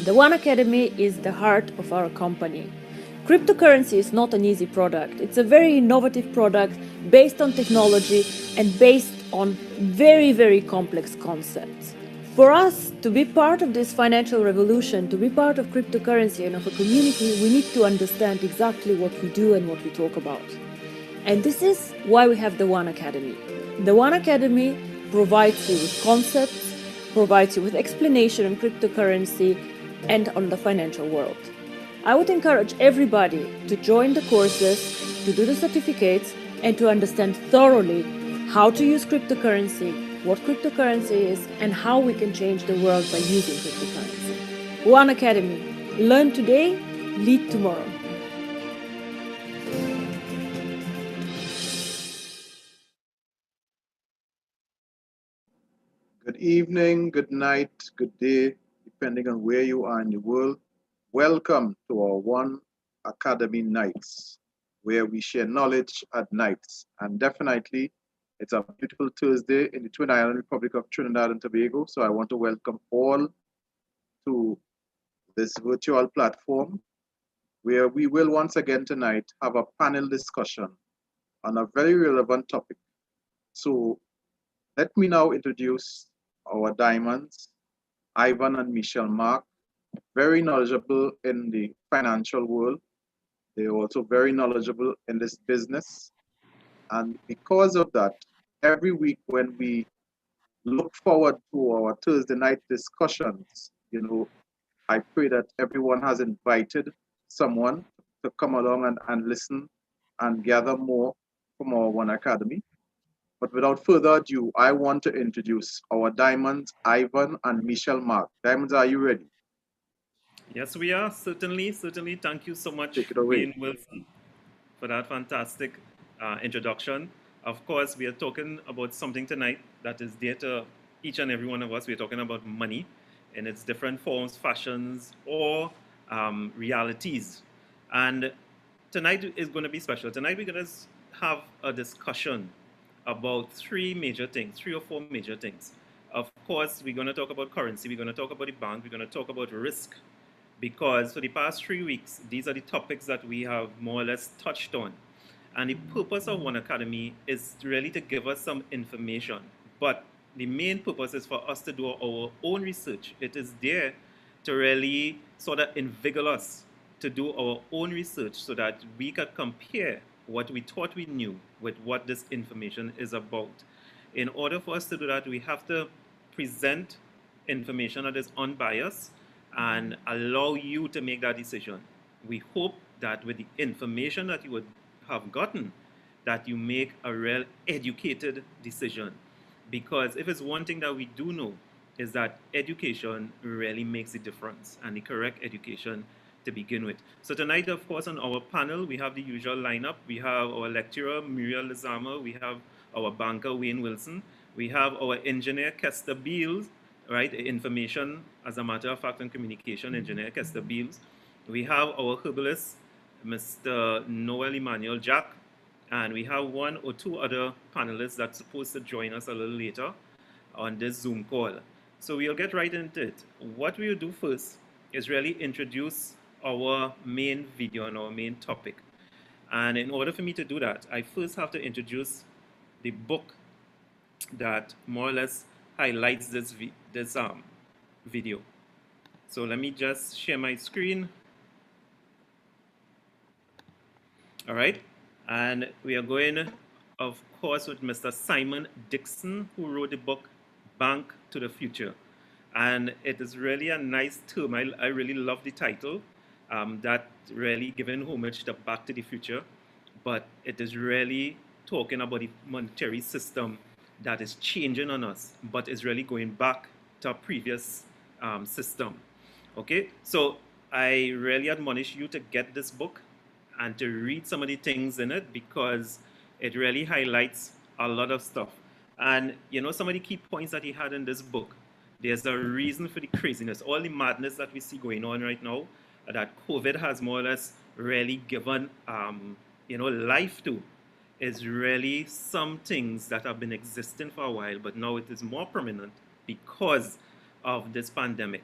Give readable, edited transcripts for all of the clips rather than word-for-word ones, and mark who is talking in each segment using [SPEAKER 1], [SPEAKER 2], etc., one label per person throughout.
[SPEAKER 1] The OneAcademy is the heart of our company. Cryptocurrency is not an easy product. It's a very innovative product based on technology and based on very, very complex concepts. For us to be part of this financial revolution, to be part of cryptocurrency and of a community, we need to understand exactly what we do and what we talk about. And this is why we have the OneAcademy. The OneAcademy provides you with concepts, provides you with explanation on cryptocurrency and on the financial world. I would encourage everybody to join the courses, to do the certificates, and to understand thoroughly how to use cryptocurrency, what cryptocurrency is, and how we can change the world by using cryptocurrency. OneAcademy. Learn today, lead tomorrow.
[SPEAKER 2] Good evening, good night, good day, depending on where you are in the world. Welcome to our OneAcademy Nights, where we share knowledge at nights. And definitely, it's a beautiful Thursday in the Twin Island Republic of Trinidad and Tobago. So I want to welcome all to this virtual platform, where we will once again tonight have a panel discussion on a very relevant topic. So let me now introduce our diamonds, Ivan and Michelle Mark, very knowledgeable in the financial world. They're also very knowledgeable in this business. And because of that, every week when we look forward to our Thursday night discussions, I pray that everyone has invited someone to come along and listen and gather more from our OneAcademy. But without further ado, I want to introduce our diamonds, Ivan and Michelle Mark. Diamonds, are you ready?
[SPEAKER 3] Yes, we are. Certainly. Thank you so much,
[SPEAKER 2] Take it away.
[SPEAKER 3] Wayne Wilson, for that fantastic introduction. Of course, we are talking about something tonight that is dear to each and every one of us. We're talking about money in its different forms, fashions, or realities. And tonight is going to be special. Tonight, we're going to have a discussion about three or four major things. Of course, we're going to talk about currency, we're going to talk about the bank, we're going to talk about risk, because for the past 3 weeks, these are the topics that we have more or less touched on. And the purpose of OneAcademy is really to give us some information. But the main purpose is for us to do our own research. It is there to really sort of invigorate us to do our own research so that we could compare what we thought we knew with what this information is about. In order for us to do that, we have to present information that is unbiased and allow you to make that decision. We hope that with the information that you would have gotten, that you make a real educated decision. Because if it's one thing that we do know, is that education really makes a difference, and the correct education to begin with. So tonight, of course, on our panel, we have the usual lineup. We have our lecturer, Muriel Lizama. We have our banker, Wayne Wilson. We have our engineer, Kester Beals, right? Information, as a matter of fact, and communication engineer, Kester Beals. We have our herbalist, Mr. Noel Emmanuel Jack. And we have one or two other panelists that's supposed to join us a little later on this Zoom call. So we'll get right into it. What we'll do first is really introduce our main video and our main topic. And in order for me to do that, I first have to introduce the book that more or less highlights this video. So let me just share my screen. All right. And we are going, of course, with Mr. Simon Dixon, who wrote the book Bank to the Future. And it is really a nice term. I really love the title. That really giving homage to Back to the Future. But it is really talking about the monetary system that is changing on us, but is really going back to a previous system. Okay, so I really admonish you to get this book and to read some of the things in it, because it really highlights a lot of stuff. And some of the key points that he had in this book, there's a reason for the craziness, all the madness that we see going on right now, that COVID has more or less really given life to, is really some things that have been existing for a while, but now it is more prominent because of this pandemic.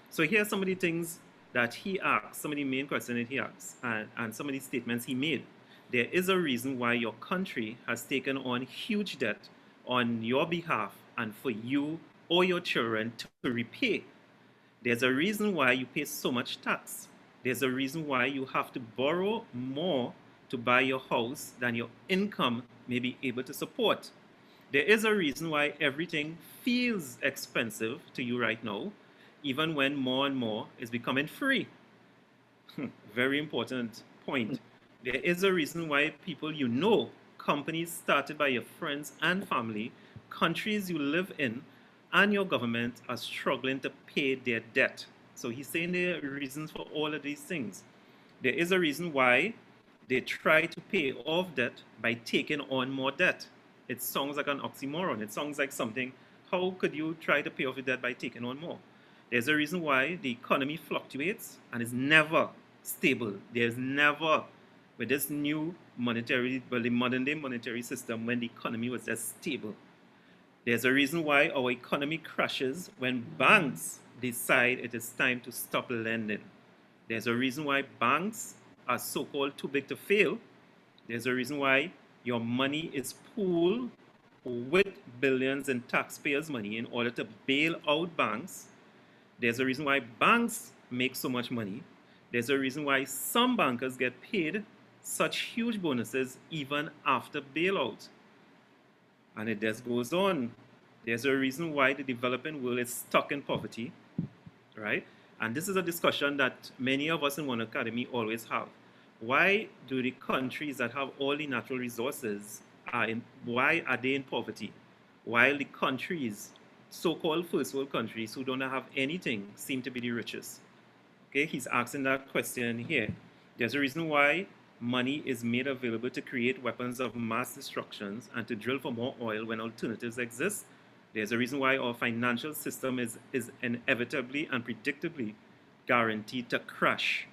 [SPEAKER 3] So here are some of the things that he asked, some of the main questions that he asked, and some of the statements he made. There is a reason why your country has taken on huge debt on your behalf and for you or your children to repay. There's a reason why you pay so much tax. There's a reason why you have to borrow more to buy your house than your income may be able to support. There is a reason why everything feels expensive to you right now, even when more and more is becoming free. Very important point. There is a reason why people you know, companies started by your friends and family, countries you live in, and your government are struggling to pay their debt. So he's saying there are reasons for all of these things. There is a reason why they try to pay off debt by taking on more debt. It sounds like an oxymoron. It sounds like something. How could you try to pay off your debt by taking on more? There's a reason why the economy fluctuates and is never stable. There's never, with this new monetary, well, the modern day monetary system, when the economy was just stable. There's a reason why our economy crashes when banks decide it is time to stop lending. There's a reason why banks are so-called too big to fail. There's a reason why your money is pooled with billions in taxpayers' money in order to bail out banks. There's a reason why banks make so much money. There's a reason why some bankers get paid such huge bonuses even after bailout. And it just goes on. There's a reason why the developing world is stuck in poverty, right? And this is a discussion that many of us in OneAcademy always have. Why do the countries that have all the natural resources why are they in poverty? While the countries, so-called first world countries who don't have anything, seem to be the richest. Okay, he's asking that question here. There's a reason why money is made available to create weapons of mass destruction and to drill for more oil when alternatives exist. There's a reason why our financial system is inevitably and predictably guaranteed to crash.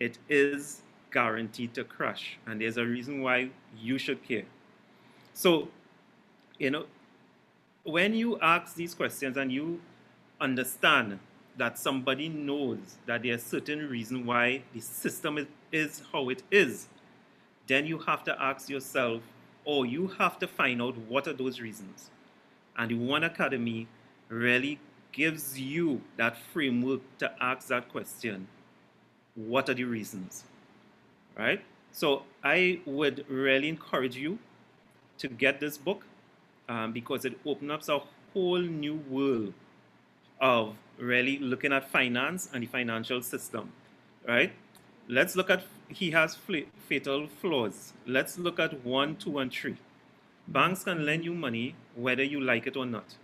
[SPEAKER 3] It is guaranteed to crash. And there's a reason why you should care. So, when you ask these questions and you understand that somebody knows that there's certain reason why the system is how it is, then you have to ask yourself, or you have to find out what are those reasons. And the OneAcademy really gives you that framework to ask that question. What are the reasons? Right? So I would really encourage you to get this book because it opens up a whole new world of really looking at finance and the financial system, right? Let's look at, he has fatal flaws. Let's look at 1, 2, and 3. Banks can lend you money whether you like it or not.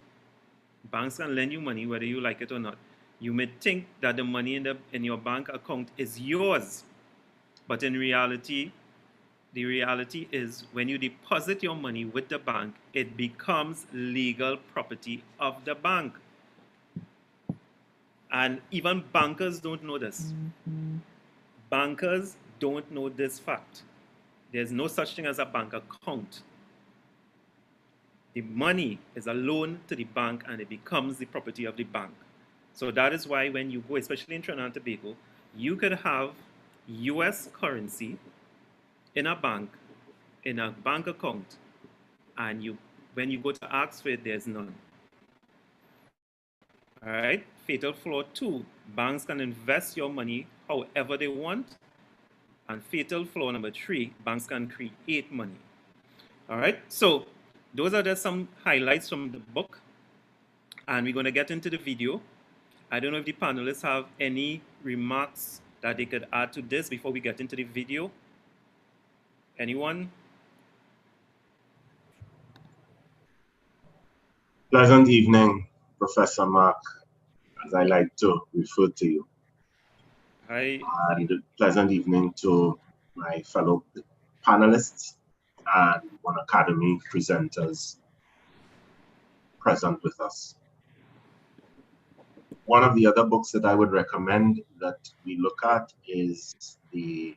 [SPEAKER 3] Banks can lend you money whether you like it or not. You may think that the money in your bank account is yours, but in reality, the reality is when you deposit your money with the bank, it becomes legal property of the bank. And even bankers don't know this. Bankers don't know this fact. There's no such thing as a bank account. The money is a loan to the bank and it becomes the property of the bank. So that is why when you go, especially in Trinidad and Tobago, you could have US currency in a bank account, and when you go to ask for it, there's none. All right, fatal flaw 2, banks can invest your money however they want. And fatal flaw number 3, banks can create money. All right, so those are just some highlights from the book, and we're going to get into the video. I don't know if the panelists have any remarks that they could add to this before we get into the video. Anyone?
[SPEAKER 4] Pleasant evening, Professor Mark, as I like to refer to you.
[SPEAKER 3] Hi.
[SPEAKER 4] And pleasant evening to my fellow panelists and OneAcademy presenters present with us. One of the other books that I would recommend that we look at is I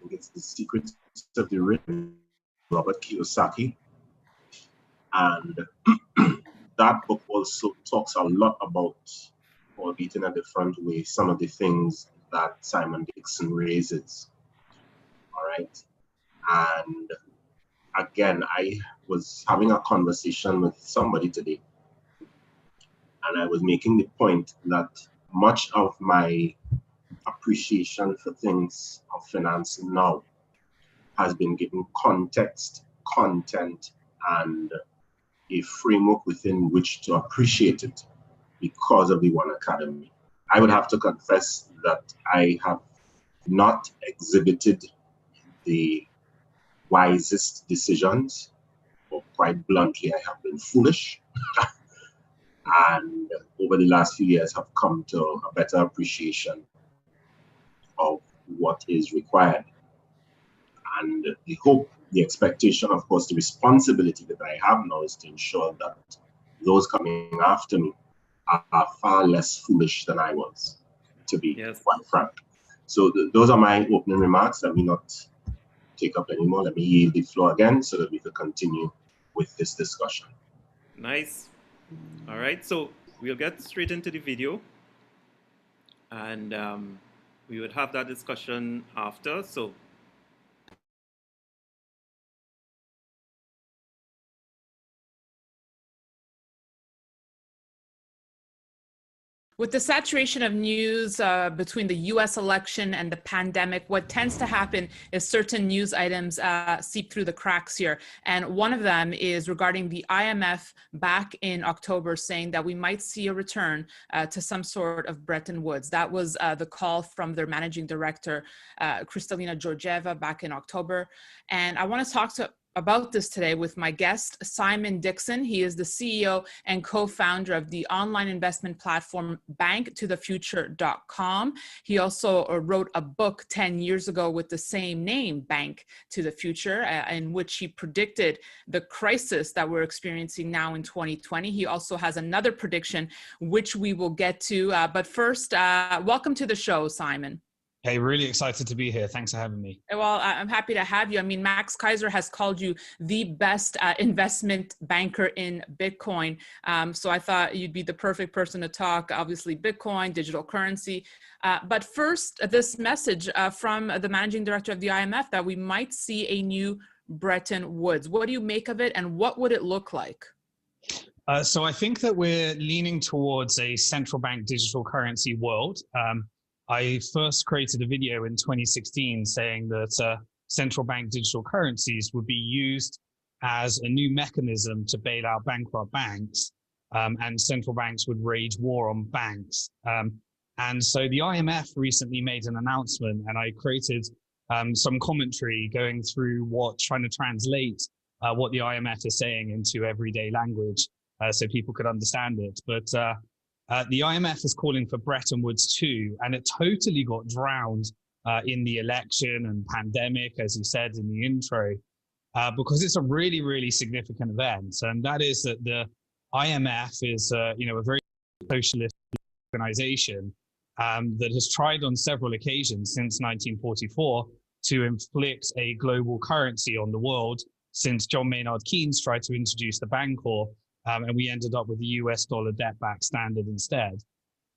[SPEAKER 4] think it's The Secrets of the Rich, Robert Kiyosaki. And that book also talks a lot about, albeit in a different way, some of the things that Simon Dixon raises. All right. And again, I was having a conversation with somebody today, and I was making the point that much of my appreciation for things of finance now has been given context, content, and a framework within which to appreciate it because of the OneAcademy. I would have to confess that I have not exhibited the wisest decisions, or quite bluntly, I have been foolish. And over the last few years have come to a better appreciation of what is required. And the hope, the expectation, of course, the responsibility that I have now is to ensure that those coming after me are far less foolish than I was, to be quite frank. So those are my opening remarks. Let me not take up any more. Let me yield the floor again so that we can continue with this discussion.
[SPEAKER 3] Nice. All right, so we'll get straight into the video, and we would have that discussion after. So
[SPEAKER 5] with the saturation of news between the US election and the pandemic, what tends to happen is certain news items seep through the cracks here. And one of them is regarding the IMF back in October saying that we might see a return to some sort of Bretton Woods. That was the call from their managing director, Kristalina Georgieva, back in October. And I want to talk about this today with my guest, Simon Dixon. He is the CEO and co-founder of the online investment platform banktothefuture.com. He also wrote a book 10 years ago with the same name, Bank to the Future, in which he predicted the crisis that we're experiencing now in 2020. He also has another prediction, which we will get to. But first, welcome to the show, Simon.
[SPEAKER 6] Hey, really excited to be here. Thanks for having me.
[SPEAKER 5] Well, I'm happy to have you. I mean, Max Kaiser has called you the best investment banker in Bitcoin. So I thought you'd be the perfect person to talk, obviously, Bitcoin, digital currency. But first, this message from the managing director of the IMF that we might see a new Bretton Woods. What do you make of it, and what would it look like?
[SPEAKER 6] So I think that we're leaning towards a central bank digital currency world. I first created a video in 2016 saying that central bank digital currencies would be used as a new mechanism to bail out bankrupt banks, and central banks would wage war on banks. And so the IMF recently made an announcement, and I created some commentary going through trying to translate what the IMF is saying into everyday language so people could understand it. But the IMF is calling for Bretton Woods 2, and it totally got drowned in the election and pandemic, as you said in the intro, because it's a really, really significant event. And that is that the IMF is, a very socialist organization that has tried on several occasions since 1944 to inflict a global currency on the world, since John Maynard Keynes tried to introduce the Bancor. And we ended up with the US dollar debt-backed standard instead.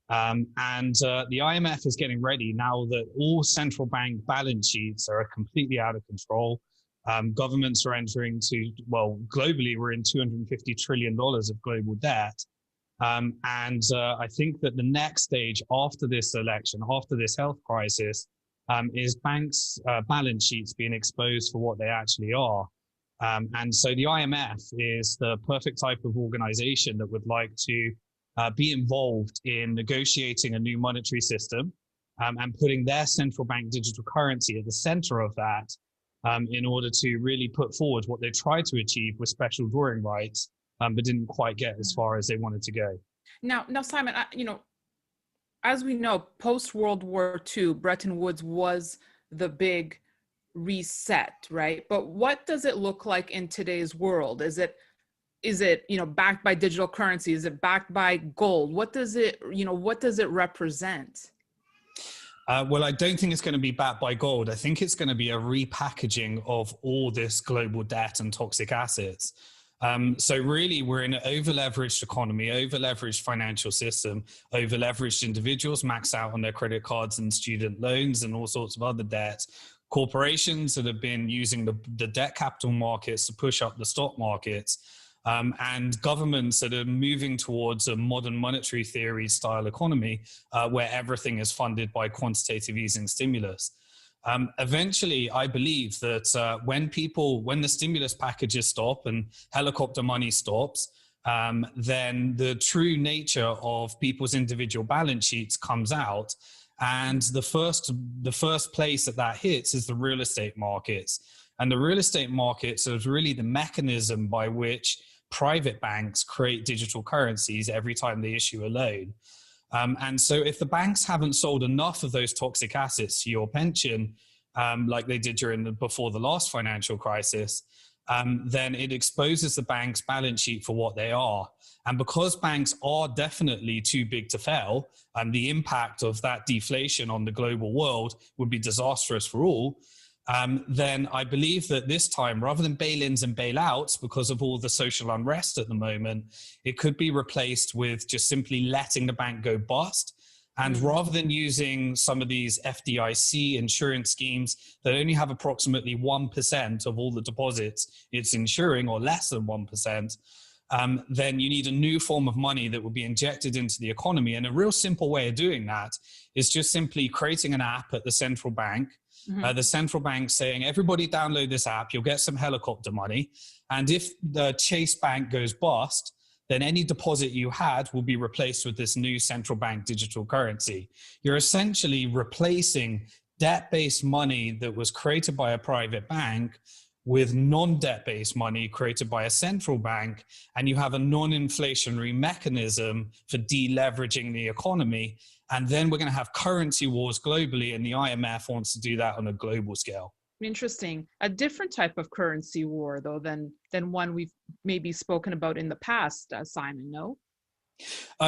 [SPEAKER 6] The IMF is getting ready now that all central bank balance sheets are completely out of control. Governments are entering globally, we're in $250 trillion of global debt. I think that the next stage after this election, after this health crisis, is banks' balance sheets being exposed for what they actually are. And so the IMF is the perfect type of organization that would like to be involved in negotiating a new monetary system and putting their central bank digital currency at the center of that in order to really put forward what they tried to achieve with special drawing rights, but didn't quite get as far as they wanted to go.
[SPEAKER 5] Now Simon, as we know, post-World War II, Bretton Woods was the big reset, right? But what does it look like in today's world? Is it backed by digital currency? Is it backed by gold? What does it represent?
[SPEAKER 6] Well, I don't think it's going to be backed by gold. I think it's going to be a repackaging of all this global debt and toxic assets. So really, we're in an over-leveraged economy, over-leveraged financial system, over-leveraged individuals max out on their credit cards and student loans and all sorts of other debts. Corporations that have been using the debt capital markets to push up the stock markets, and governments that are moving towards a modern monetary theory style economy where everything is funded by quantitative easing stimulus. Eventually, I believe that when the stimulus packages stop and helicopter money stops, then the true nature of people's individual balance sheets comes out. And the first place that hits is the real estate markets. And the real estate markets is really the mechanism by which private banks create digital currencies every time they issue a loan. And so if the banks haven't sold enough of those toxic assets to your pension, like they did before the last financial crisis, then it exposes the bank's balance sheet for what they are. And because banks are definitely too big to fail, and the impact of that deflation on the global world would be disastrous for all, then I believe that this time, rather than bail-ins and bailouts, because of all the social unrest at the moment, it could be replaced with just simply letting the bank go bust. And rather than using some of these FDIC insurance schemes that only have approximately 1% of all the deposits it's insuring, or less than 1%, then you need a new form of money that will be injected into the economy. And a real simple way of doing that is just simply creating an app at the central bank. The central bank saying, everybody download this app, you'll get some helicopter money. And if the Chase Bank goes bust, then any deposit you had will be replaced with this new central bank digital currency. You're essentially replacing debt-based money that was created by a private bank with non-debt-based money created by a central bank, and you have a non-inflationary mechanism for deleveraging the economy. And then we're going to have currency wars globally, and the IMF wants to do that on a global scale.
[SPEAKER 5] Interesting. A different type of currency war, though, than one we've maybe spoken about in the past, Simon, no?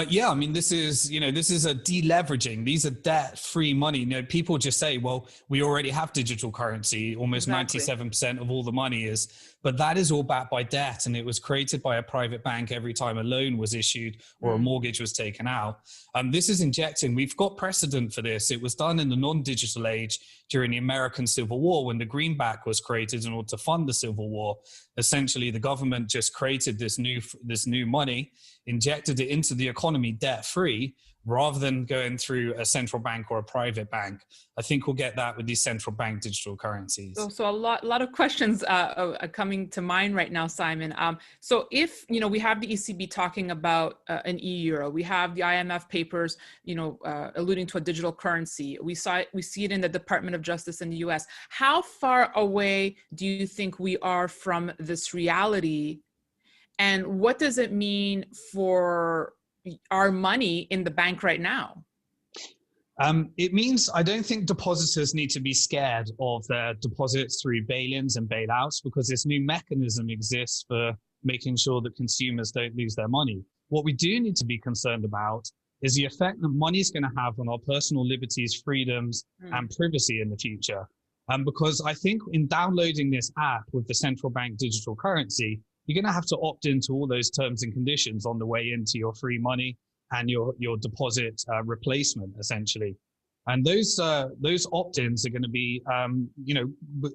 [SPEAKER 6] Yeah, I mean, this is a deleveraging. These are debt-free money. People just say, well, we already have digital currency. Almost 97% of all the money is, but that is all backed by debt. And it was created by a private bank every time a loan was issued or a mortgage was taken out. This is injecting. We've got precedent for this. It was done in the non-digital age during the American Civil War, when the greenback was created in order to fund the Civil War. Essentially, the government just created this new money, injected it into the economy debt-free, rather than going through a central bank or a private bank. I think we'll get that with these central bank digital currencies.
[SPEAKER 5] So a lot of questions are coming to mind right now, Simon. So if, we have the ECB talking about an e-euro, we have the IMF papers, alluding to a digital currency. We see it in the Department of Justice in the US. How far away do you think we are from this reality? And what does it mean for our money in the bank right now?
[SPEAKER 6] It means I don't think depositors need to be scared of their deposits through bail-ins and bailouts, because this new mechanism exists for making sure that consumers don't lose their money. What we do need to be concerned about is the effect that money is going to have on our personal liberties, freedoms, and privacy in the future. Because I think in downloading this app with the central bank digital currency, you're going to have to opt into all those terms and conditions on the way into your free money and your deposit replacement, essentially. And those opt-ins are going to be,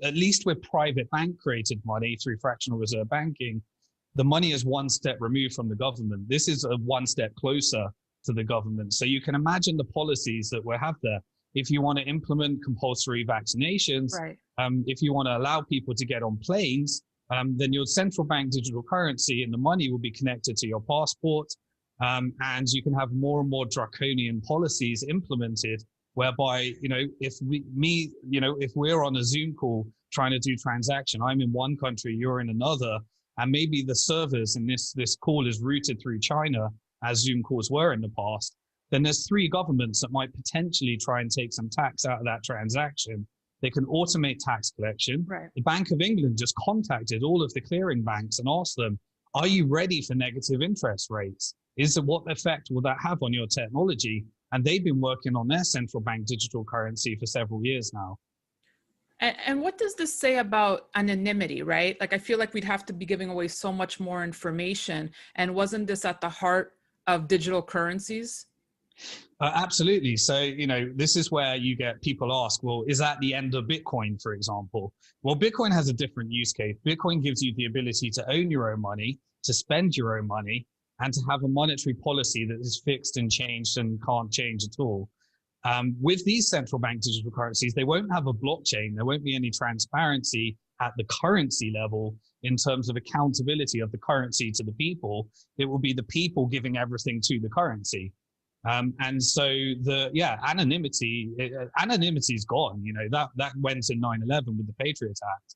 [SPEAKER 6] at least with private bank created money through fractional reserve banking, the money is one step removed from the government. This is a one step closer to the government. So you can imagine the policies that we'll have there. If you want to implement compulsory vaccinations, if you want to allow people to get on planes, then your central bank digital currency and the money will be connected to your passport. And you can have more and more draconian policies implemented, whereby, if we're on a Zoom call trying to do transaction, I'm in one country, you're in another, and maybe the servers in this call is routed through China, as Zoom calls were in the past, then there's three governments that might potentially try and take some tax out of that transaction. They can automate tax collection. The Bank of England just contacted all of the clearing banks and asked them, are you ready for negative interest rates? What effect will that have on your technology? And they've been working on their central bank digital currency for several years now.
[SPEAKER 5] And what does this say about anonymity, right? Like, I feel like we'd have to be giving away so much more information. And wasn't this at the heart of digital currencies?
[SPEAKER 6] Absolutely. So, this is where you get people ask, well, is that the end of Bitcoin, for example? Well, Bitcoin has a different use case. Bitcoin gives you the ability to own your own money, to spend your own money, and to have a monetary policy that is fixed and changed and can't change at all. With these central bank digital currencies, they won't have a blockchain. There won't be any transparency at the currency level in terms of accountability of the currency to the people. It will be the people giving everything to the currency. And so anonymity is gone. That went in 9/11 with the Patriot Act.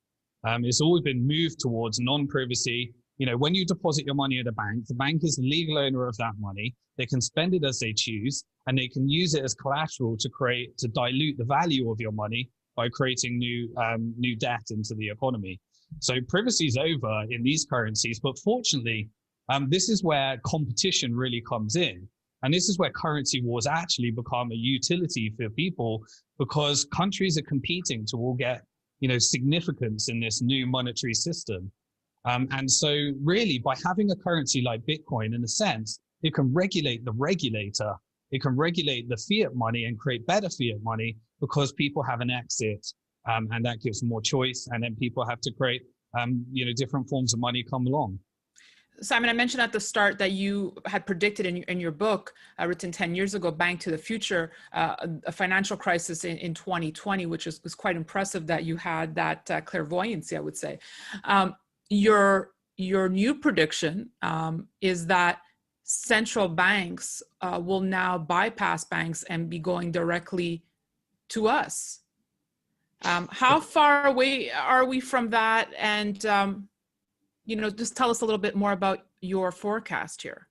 [SPEAKER 6] It's always been moved towards non-privacy. When you deposit your money at a bank, the bank is the legal owner of that money. They can spend it as they choose, and they can use it as collateral to dilute the value of your money by creating new debt into the economy. So privacy is over in these currencies, but fortunately, this is where competition really comes in. And this is where currency wars actually become a utility for people, because countries are competing to all get, significance in this new monetary system. And so really, by having a currency like Bitcoin, in a sense, it can regulate the regulator. It can regulate the fiat money and create better fiat money, because people have an exit, and that gives more choice. And then people have to create, different forms of money come along.
[SPEAKER 5] Simon, I mentioned at the start that you had predicted in your book, written 10 years ago, Bank to the Future, a financial crisis in 2020, which was quite impressive that you had that clairvoyancy, I would say. Your new prediction is that central banks will now bypass banks and be going directly to us. How far away are we from that? And just tell us a little bit more about your forecast here.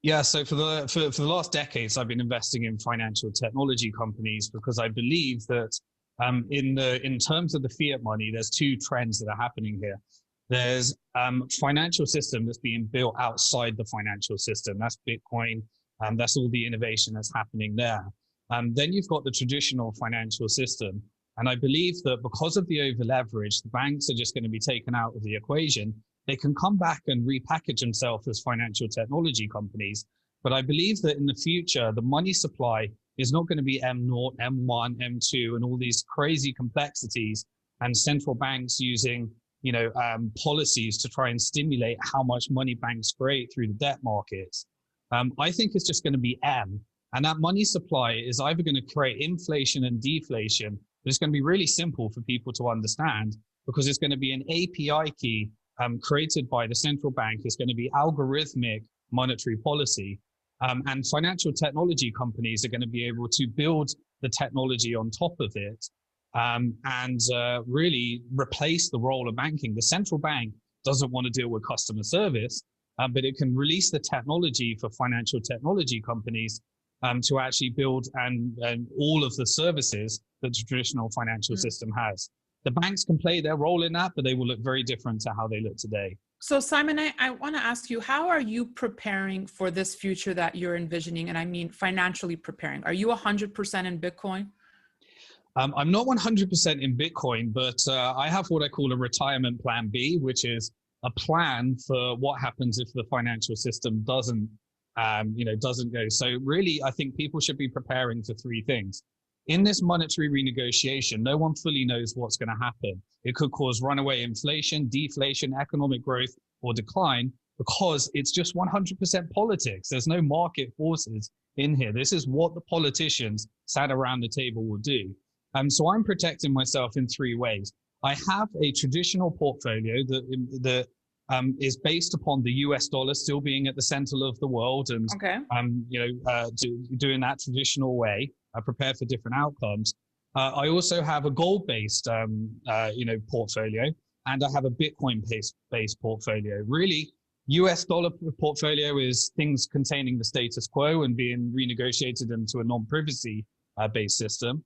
[SPEAKER 6] Yeah, so for the last decades, I've been investing in financial technology companies, because I believe that in terms of the fiat money, there's two trends that are happening here. There's financial system that's being built outside the financial system. That's Bitcoin, and that's all the innovation that's happening there. Then you've got the traditional financial system. And I believe that because of the over leverage, the banks are just going to be taken out of the equation. They can come back and repackage themselves as financial technology companies. But I believe that in the future, the money supply is not going to be M0, M1, M2, and all these crazy complexities, and central banks using, policies to try and stimulate how much money banks create through the debt markets. I think it's just going to be M. And that money supply is either going to create inflation and deflation. But it's going to be really simple for people to understand, because it's going to be an API key created by the central bank. It's going to be algorithmic monetary policy. And financial technology companies are going to be able to build the technology on top of it, and really replace the role of banking. The central bank doesn't want to deal with customer service, but it can release the technology for financial technology companies to actually build and all of the services that the traditional financial system has. The banks can play their role in that, but they will look very different to how they look today.
[SPEAKER 5] So Simon, I want to ask you, how are you preparing for this future that you're envisioning? And I mean, financially preparing. Are you 100% in Bitcoin?
[SPEAKER 6] I'm not 100% in Bitcoin, but I have what I call a retirement plan B, which is a plan for what happens if the financial system doesn't go. So really, I think people should be preparing for three things. In this monetary renegotiation, no one fully knows what's going to happen. It could cause runaway inflation, deflation, economic growth, or decline, because it's just 100% politics. There's no market forces in here. This is what the politicians sat around the table will do. So I'm protecting myself in three ways. I have a traditional portfolio that is based upon the US dollar still being at the center of the world, and doing that traditional way. I prepare for different outcomes. I also have a gold-based, portfolio, and I have a Bitcoin-based portfolio. Really, US dollar portfolio is things containing the status quo and being renegotiated into a non-privacy based system.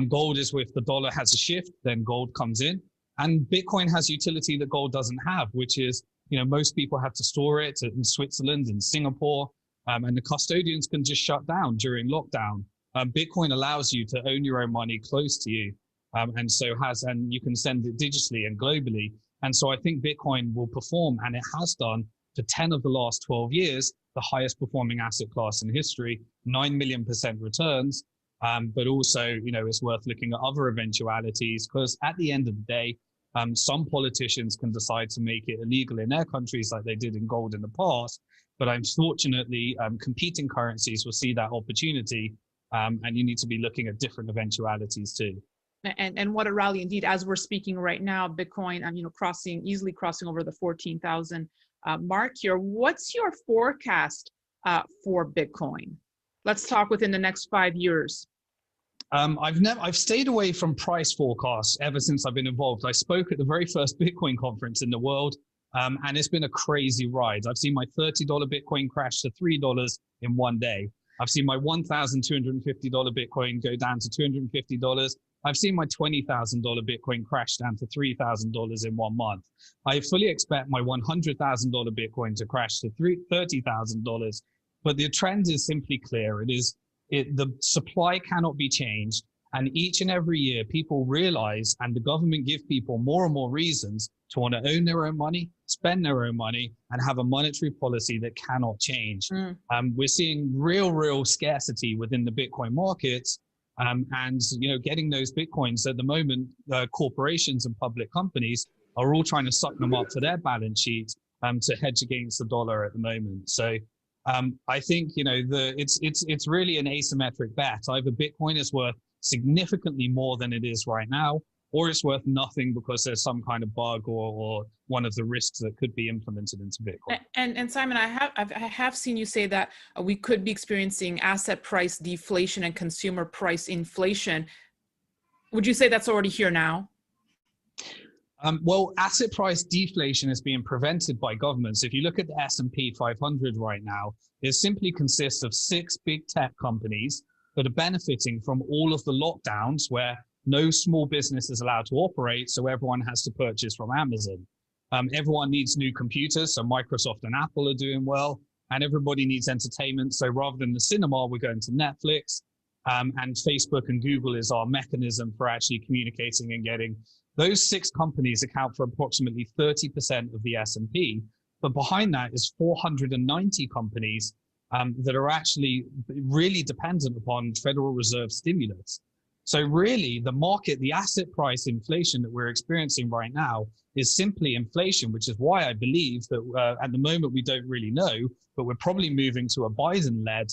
[SPEAKER 6] Gold is if the dollar has a shift, then gold comes in. And Bitcoin has utility that gold doesn't have, which is, most people have to store it in Switzerland and Singapore, and the custodians can just shut down during lockdown. Bitcoin allows you to own your own money close to you. and you can send it digitally and globally. And so I think Bitcoin will perform, and it has done for 10 of the last 12 years, the highest performing asset class in history, 9 million% returns. But also, it's worth looking at other eventualities, because at the end of the day, some politicians can decide to make it illegal in their countries like they did in gold in the past. But unfortunately, competing currencies will see that opportunity, and you need to be looking at different eventualities too.
[SPEAKER 5] And what a rally indeed! As we're speaking right now, Bitcoin, easily crossing over the 14,000 mark here. What's your forecast for Bitcoin? Let's talk within the next 5 years.
[SPEAKER 6] I've stayed away from price forecasts ever since I've been involved. I spoke at the very first Bitcoin conference in the world, and it's been a crazy ride. I've seen my $30 Bitcoin crash to $3 in one day. I've seen my $1,250 Bitcoin go down to $250. I've seen my $20,000 Bitcoin crash down to $3,000 in 1 month. I fully expect my $100,000 Bitcoin to crash to $30,000. But the trend is simply clear. The supply cannot be changed. And each and every year, people realize, and the government give people more and more reasons to want to own their own money, spend their own money, and have a monetary policy that cannot change. We're seeing real scarcity within the Bitcoin markets. And getting those Bitcoins at the moment, corporations and public companies are all trying to suck them up for their balance sheet to hedge against the dollar at the moment. So I think it's really an asymmetric bet. Either Bitcoin is worth significantly more than it is right now, or it's worth nothing because there's some kind of bug or one of the risks that could be implemented into Bitcoin.
[SPEAKER 5] And Simon, I have seen you say that we could be experiencing asset price deflation and consumer price inflation. Would you say that's already here now?
[SPEAKER 6] Well, asset price deflation is being prevented by governments. If you look at the S&P 500 right now, it simply consists of 6 big tech companies that are benefiting from all of the lockdowns where no small business is allowed to operate, so everyone has to purchase from Amazon. Everyone needs new computers, so Microsoft and Apple are doing well, and everybody needs entertainment. So rather than the cinema, we're going to Netflix, and Facebook and Google is our mechanism for actually communicating and getting. Those 6 companies account for approximately 30% of the S&P, but behind that is 490 companies that are actually really dependent upon Federal Reserve stimulus. So really the market, the asset price inflation that we're experiencing right now is simply inflation, which is why I believe that at the moment we don't really know, but we're probably moving to a Biden-led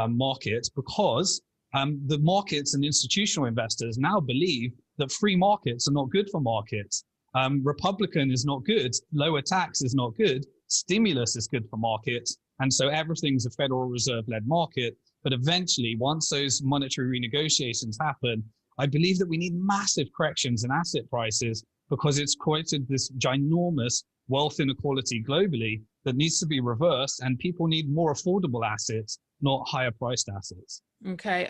[SPEAKER 6] market because the markets and institutional investors now believe that free markets are not good for markets. Republican is not good. Lower tax is not good. Stimulus is good for markets. And so everything's a Federal Reserve-led market. But eventually, once those monetary renegotiations happen, I believe that we need massive corrections in asset prices because it's created this ginormous wealth inequality globally that needs to be reversed, and people need more affordable assets, not higher priced assets.
[SPEAKER 5] Okay.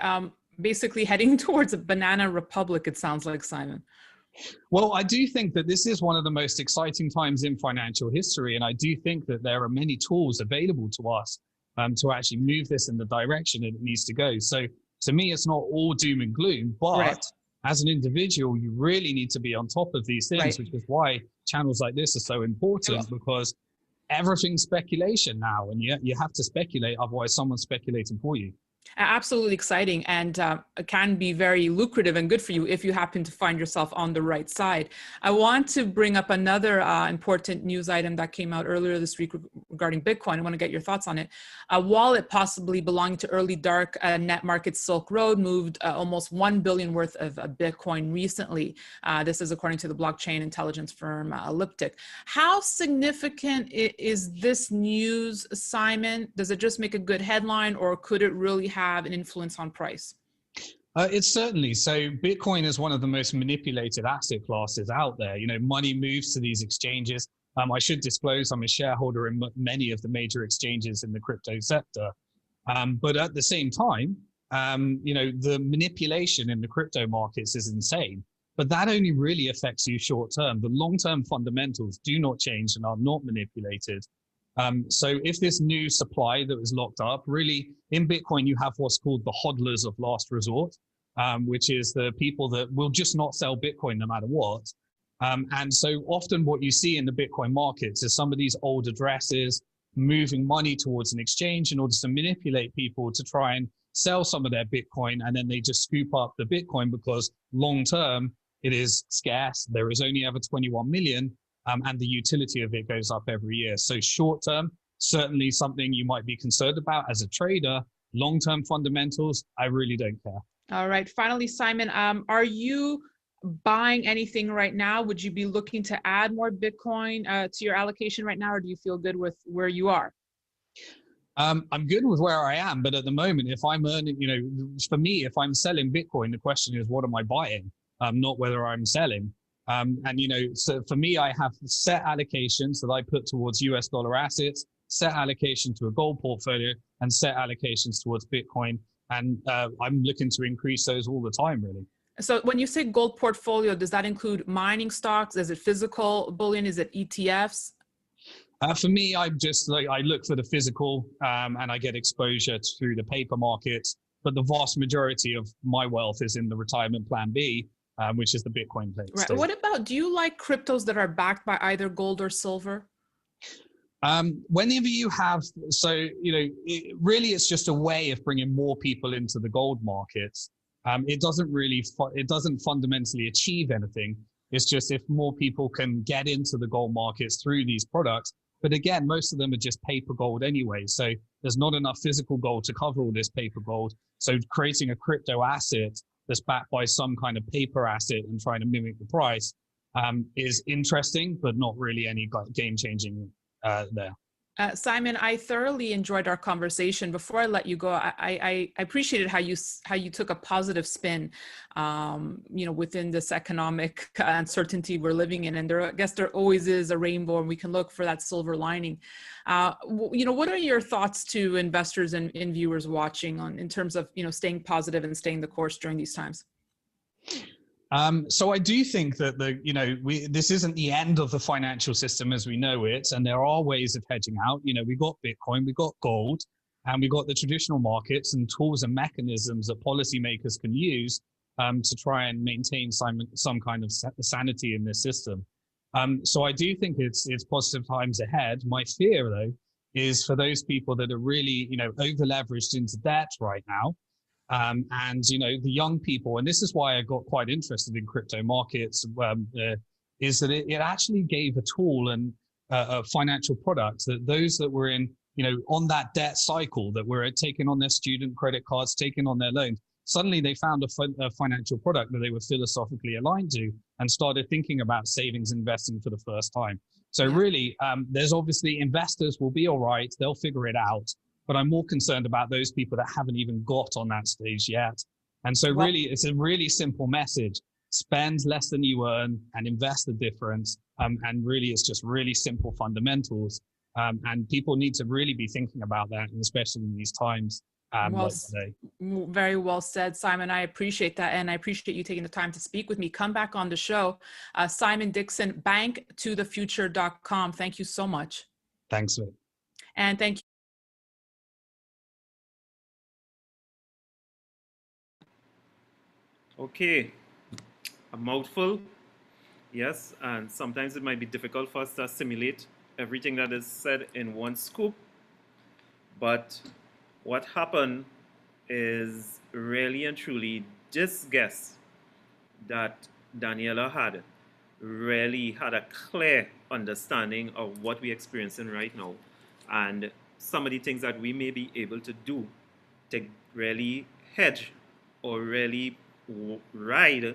[SPEAKER 5] Basically heading towards a banana republic, it sounds like, Simon.
[SPEAKER 6] Well, I do think that this is one of the most exciting times in financial history. And I do think that there are many tools available to us to actually move this in the direction it needs to go. So to me, it's not all doom and gloom, but as an individual, you really need to be on top of these things, which is why channels like this are so important, because everything's speculation now, and you have to speculate, otherwise someone's speculating for you.
[SPEAKER 5] Absolutely exciting, and can be very lucrative and good for you if you happen to find yourself on the right side. I want to bring up another important news item that came out earlier this week regarding Bitcoin. I want to get your thoughts on it. A wallet possibly belonging to early dark net market Silk Road moved almost 1 billion worth of Bitcoin recently. This is according to the blockchain intelligence firm Elliptic. How significant is this news, Simon? Does it just make a good headline, or could it really have an influence on price?
[SPEAKER 6] It's certainly. So Bitcoin is one of the most manipulated asset classes out there. Money moves to these exchanges. I should disclose I'm a shareholder in many of the major exchanges in the crypto sector. But at the same time, the manipulation in the crypto markets is insane. But that only really affects you short term. The long-term fundamentals do not change and are not manipulated. So if this new supply that was locked up, really in Bitcoin, you have what's called the hodlers of last resort. which is the people that will just not sell Bitcoin no matter what. And so often what you see in the Bitcoin markets is some of these old addresses moving money towards an exchange in order to manipulate people to try and sell some of their Bitcoin, and then they just scoop up the Bitcoin because long term it is scarce. There is only ever 21 million, and the utility of it goes up every year. So short term, certainly something you might be concerned about as a trader. Long term fundamentals, I really don't care.
[SPEAKER 5] All right. Finally, Simon, are you buying anything right now? Would you be looking to add more Bitcoin to your allocation right now, or do you feel good with where you are?
[SPEAKER 6] I'm good with where I am, but at the moment, if I'm earning, for me, if I'm selling Bitcoin, the question is, what am I buying? Not whether I'm selling. So for me, I have set allocations that I put towards US dollar assets, set allocation to a gold portfolio, and set allocations towards Bitcoin. And I'm looking to increase those all the time, really.
[SPEAKER 5] So when you say gold portfolio, does that include mining stocks? Is it physical bullion? Is it ETFs?
[SPEAKER 6] For me, I'm just like, I look for the physical and I get exposure through the paper markets. But the vast majority of my wealth is in the retirement plan B, which is the Bitcoin plate.
[SPEAKER 5] Right. What about, do you like cryptos that are backed by either gold or silver?
[SPEAKER 6] Whenever you have, really it's just a way of bringing more people into the gold markets. It doesn't fundamentally achieve anything. It's just if more people can get into the gold markets through these products. But again, most of them are just paper gold anyway. So there's not enough physical gold to cover all this paper gold. So creating a crypto asset that's backed by some kind of paper asset and trying to mimic the price is interesting, but not really any game changing there.
[SPEAKER 5] Simon, I thoroughly enjoyed our conversation. Before I let you go, I appreciated how you took a positive spin, within this economic uncertainty we're living in. And I guess there always is a rainbow, and we can look for that silver lining. What are your thoughts to investors and viewers watching in terms of staying positive and staying the course during these times?
[SPEAKER 6] So I do think that this isn't the end of the financial system as we know it, and there are ways of hedging out. We got Bitcoin, we got gold, and we got the traditional markets and tools and mechanisms that policymakers can use to try and maintain some kind of sanity in this system. So I do think it's positive times ahead. My fear, though, is for those people that are really over leveraged into debt right now. And the young people, and this is why I got quite interested in crypto markets, is that it actually gave a tool and a financial product that those that were in, on that debt cycle, that were taking on their student credit cards, taking on their loans, suddenly they found a financial product that they were philosophically aligned to and started thinking about savings investing for the first time. So really, there's obviously investors will be all right. They'll figure it out. But I'm more concerned about those people that haven't even got on that stage yet. And so really, it's a really simple message. Spend less than you earn and invest the difference. And really, it's just really simple fundamentals. And people need to really be thinking about that, and especially in these times like today.
[SPEAKER 5] Very well said, Simon. I appreciate that. And I appreciate you taking the time to speak with me. Come back on the show. Simon Dixon, banktothefuture.com. Thank you so much.
[SPEAKER 6] Thanks, mate.
[SPEAKER 5] And thank you.
[SPEAKER 3] Okay, a mouthful, yes, and sometimes it might be difficult for us to assimilate everything that is said in one scoop, but what happened is really and truly this guess that Daniela had really had a clear understanding of what we're experiencing right now and some of the things that we may be able to do to really hedge or really ride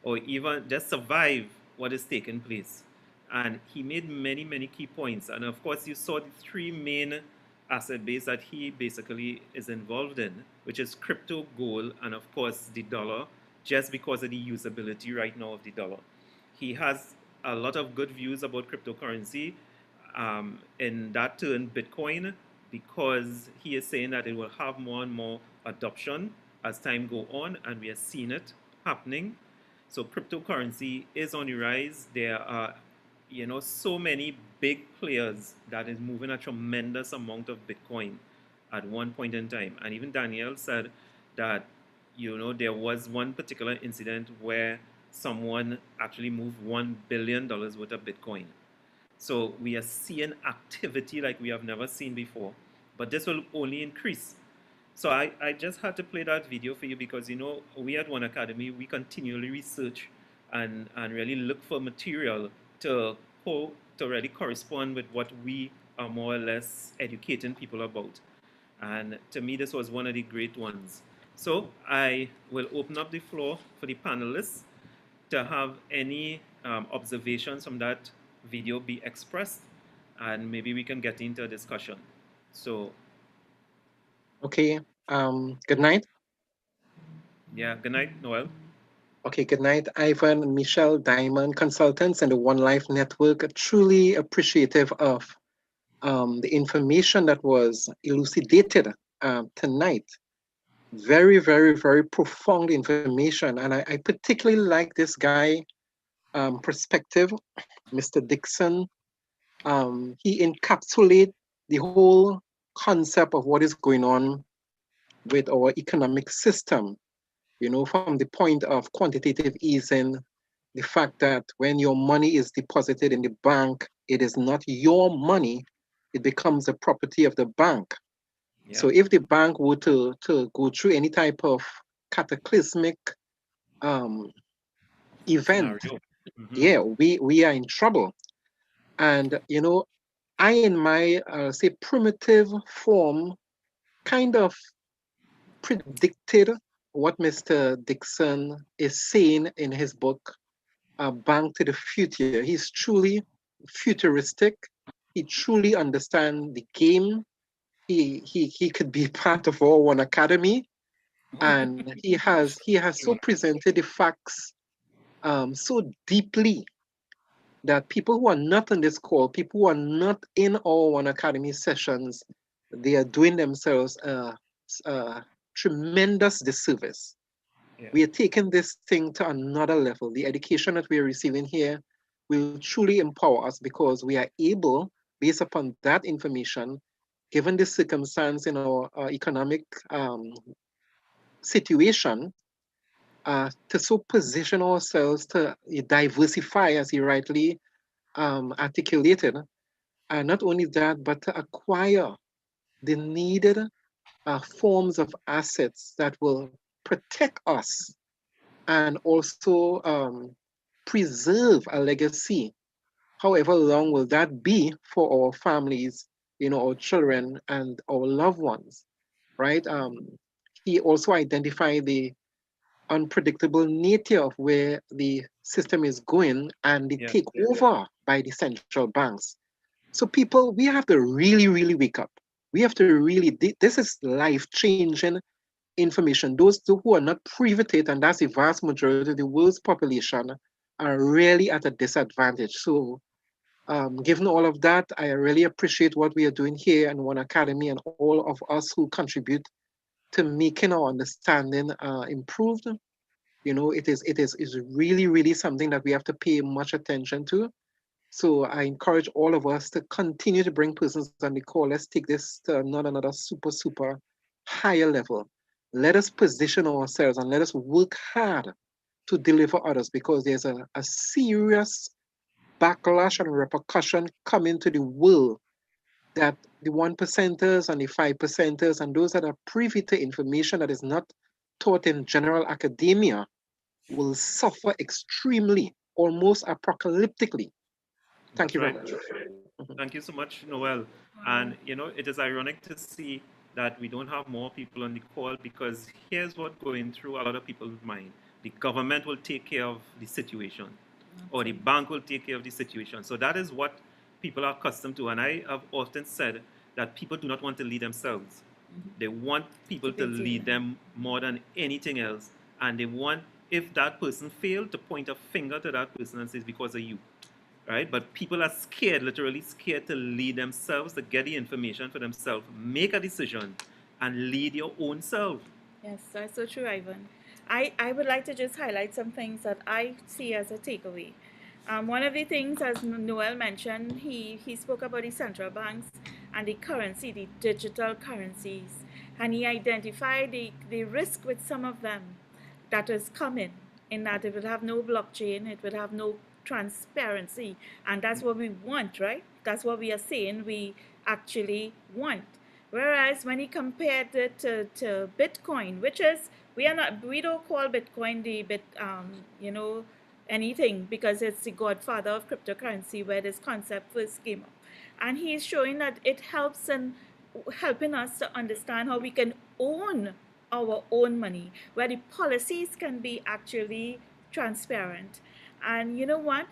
[SPEAKER 3] or even just survive what is taking place. And he made many key points, and of course you saw the three main asset base that he basically is involved in, which is crypto, gold, and of course the dollar, just because of the usability right now of the dollar. He has a lot of good views about cryptocurrency, in that turn Bitcoin, because he is saying that it will have more and more adoption as time go on, and we are seeing it happening. So cryptocurrency is on the rise. There are, so many big players that is moving a tremendous amount of Bitcoin at one point in time. And even Danielle said that there was one particular incident where someone actually moved $1 billion worth of Bitcoin. So we are seeing activity like we have never seen before, but this will only increase. So I just had to play that video for you because, we at OneAcademy, we continually research and really look for material to, to really correspond with what we are more or less educating people about. And to me, this was one of the great ones. So I will open up the floor for the panelists to have any observations from that video be expressed, and maybe we can get into a discussion. So,
[SPEAKER 7] Okay. Good night.
[SPEAKER 3] yeah, good night, Noel.
[SPEAKER 7] Okay, good night, Ivan and Michelle, Diamond Consultants and the One Life Network. Truly appreciative of the information that was elucidated tonight. Very, very, very profound information. And I particularly like this guy perspective, Mr. Dixon. He encapsulates the whole concept of what is going on with our economic system, from the point of quantitative easing, the fact that when your money is deposited in the bank, it is not your money, it becomes the property of the bank.
[SPEAKER 3] Yeah.
[SPEAKER 7] So if the bank were to go through any type of cataclysmic event, yeah, we are in trouble. And, I, in my, say, primitive form, kind of predicted what Mr. Dixon is saying in his book, Bank to the Future. He's truly futuristic. He truly understands the game. He could be part of our OneAcademy, and he has so presented the facts so deeply that people who are not on this call, people who are not in our OneAcademy sessions, they are doing themselves a tremendous disservice.
[SPEAKER 3] Yeah.
[SPEAKER 7] We are taking this thing to another level. The education that we are receiving here will truly empower us because we are able, based upon that information, given the circumstance in our economic situation, to so position ourselves to diversify, as he rightly articulated, and not only that, but to acquire the needed forms of assets that will protect us and also preserve a legacy. However long will that be for our families, our children and our loved ones, right? He also identified the unpredictable nature of where the system is going and the takeover by the central banks. So people, we have to really, really wake up. We have to really, this is life-changing information. Those who are not privy to it, and that's the vast majority of the world's population, are really at a disadvantage. So given all of that, I really appreciate what we are doing here in OneAcademy and all of us who contribute to making our understanding improved. It is really, really something that we have to pay much attention to. So I encourage all of us to continue to bring persons on the call. Let's take this to another super, super higher level. Let us position ourselves and let us work hard to deliver others because there's a serious backlash and repercussion coming to the world that the 1%ers and the 5%ers and those that are privy to information that is not taught in general academia will suffer extremely, almost apocalyptically. Thank you very much.
[SPEAKER 3] Thank you so much, Noel. And it is ironic to see that we don't have more people on the call because here's what's going through a lot of people's mind. The government will take care of the situation, or the bank will take care of the situation. So that is what people are accustomed to. And I have often said that people do not want to lead themselves. They want people to lead them more than anything else. And they want, if that person failed, to point a finger to that person and say it's because of you. Right? But people are scared, literally scared to lead themselves, to get the information for themselves, make a decision, and lead your own self.
[SPEAKER 8] Yes, that's so true, Ivan. I would like to just highlight some things that I see as a takeaway. One of the things, as Noel mentioned, he spoke about the central banks and the currency, the digital currencies. And he identified the risk with some of them that is coming, in that it would have no blockchain, it would have no transparency. And that's what we want, right? That's what we are saying we actually want. Whereas when he compared it to Bitcoin, which is, we don't call Bitcoin anything, because it's the godfather of cryptocurrency where this concept first came up. And he's showing that it helps in helping us to understand how we can own our own money, where the policies can be actually transparent. And you know what?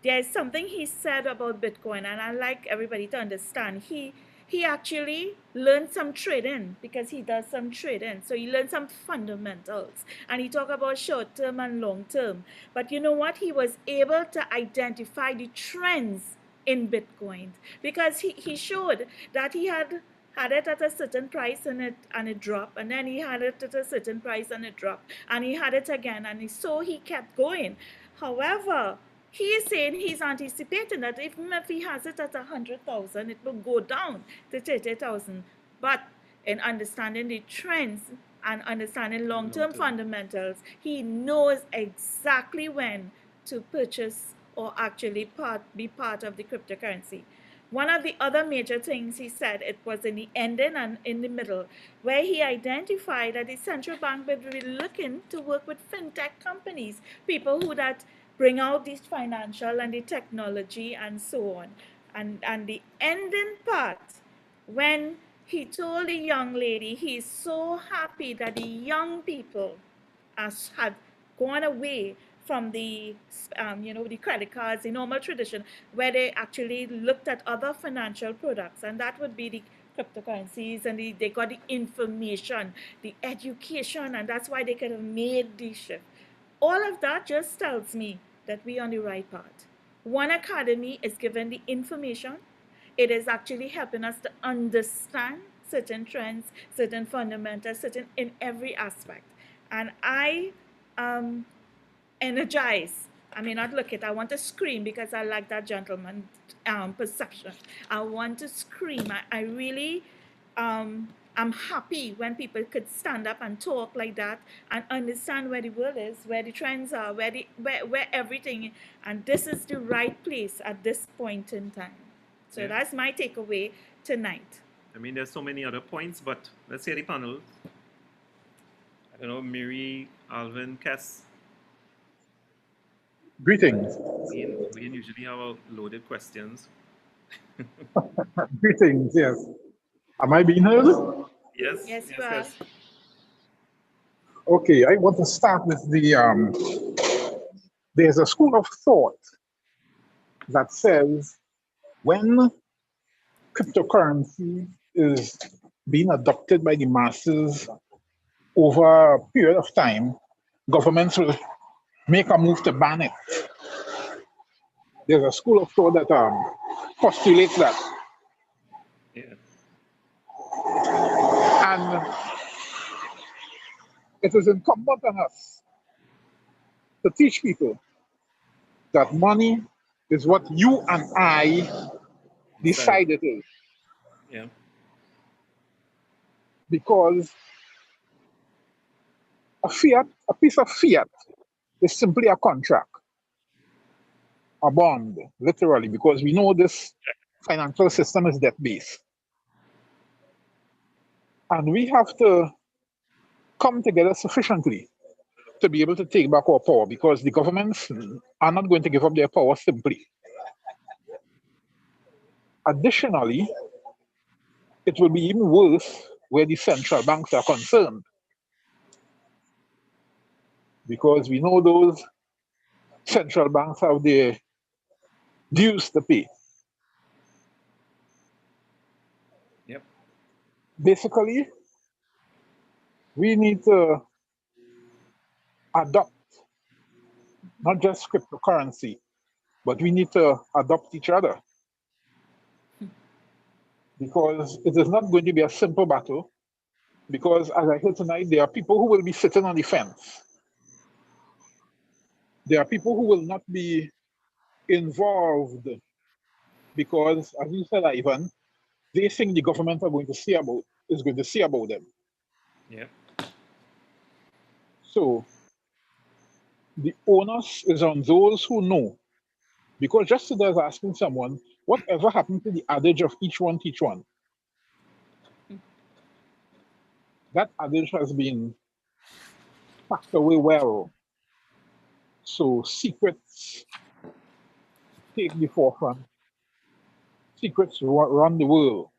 [SPEAKER 8] There's something he said about Bitcoin, and I like everybody to understand. He actually learned some trading, because he does some trading. So he learned some fundamentals. And he talked about short term and long term. But you know what? He was able to identify the trends in Bitcoin, because he showed that he had it at a certain price and it dropped, and then he had it at a certain price and it dropped, and he had it again, and so he kept going. However, he is saying he's anticipating that even if he has it at 100,000, it will go down to 30,000. But in understanding the trends and understanding long-term fundamentals, he knows exactly when to purchase or actually be part of the cryptocurrency. One of the other major things he said, it was in the ending and in the middle, where he identified that the central bank would be looking to work with fintech companies, people who that bring out this financial and the technology and so on. And the ending part, when he told the young lady he's so happy that the young people have gone away from the credit cards, the normal tradition, where they actually looked at other financial products, and that would be the cryptocurrencies, and they got the information, the education, and that's why they could have made the shift. All of that just tells me that we're on the right path. OneAcademy is given the information. It is actually helping us to understand certain trends, certain fundamentals, certain in every aspect. And I energize. I may not look it. I want to scream, because I like that gentleman perception. I want to scream. I really I'm happy when people could stand up and talk like that and understand where the world is, where the trends are, where everything, and this is the right place at this point in time. So that's my takeaway tonight.
[SPEAKER 3] I mean, there's so many other points, but let's hear the panel. I don't know, Miri, Alvin, Cass.
[SPEAKER 9] Greetings.
[SPEAKER 3] We usually have loaded questions.
[SPEAKER 9] Greetings, yes. Am I being heard?
[SPEAKER 3] Yes,
[SPEAKER 8] Yes,
[SPEAKER 3] yes.
[SPEAKER 9] Okay, I want to start with there's a school of thought that says when cryptocurrency is being adopted by the masses over a period of time, governments will make a move to ban it. There's a school of thought that postulates that.
[SPEAKER 3] Yeah.
[SPEAKER 9] And it is incumbent on us to teach people that money is what you and I decide it is.
[SPEAKER 3] Yeah.
[SPEAKER 9] Because a piece of fiat is simply a contract, a bond, literally, because we know this financial system is debt-based. And we have to come together sufficiently to be able to take back our power, because the governments are not going to give up their power simply. Additionally, it will be even worse where the central banks are concerned, because we know those central banks have their dues to pay.
[SPEAKER 3] Yep.
[SPEAKER 9] Basically, we need to adopt not just cryptocurrency, but we need to adopt each other. Because it is not going to be a simple battle, because as I heard tonight, there are people who will be sitting on the fence. There are people who will not be involved because, as you said, Ivan, they think the government is going to see about them.
[SPEAKER 3] Yeah.
[SPEAKER 9] So the onus is on those who know. Because just today I was asking someone, whatever happened to the adage of each one teach one? That adage has been packed away well. So secrets take the forefront. Secrets run the world.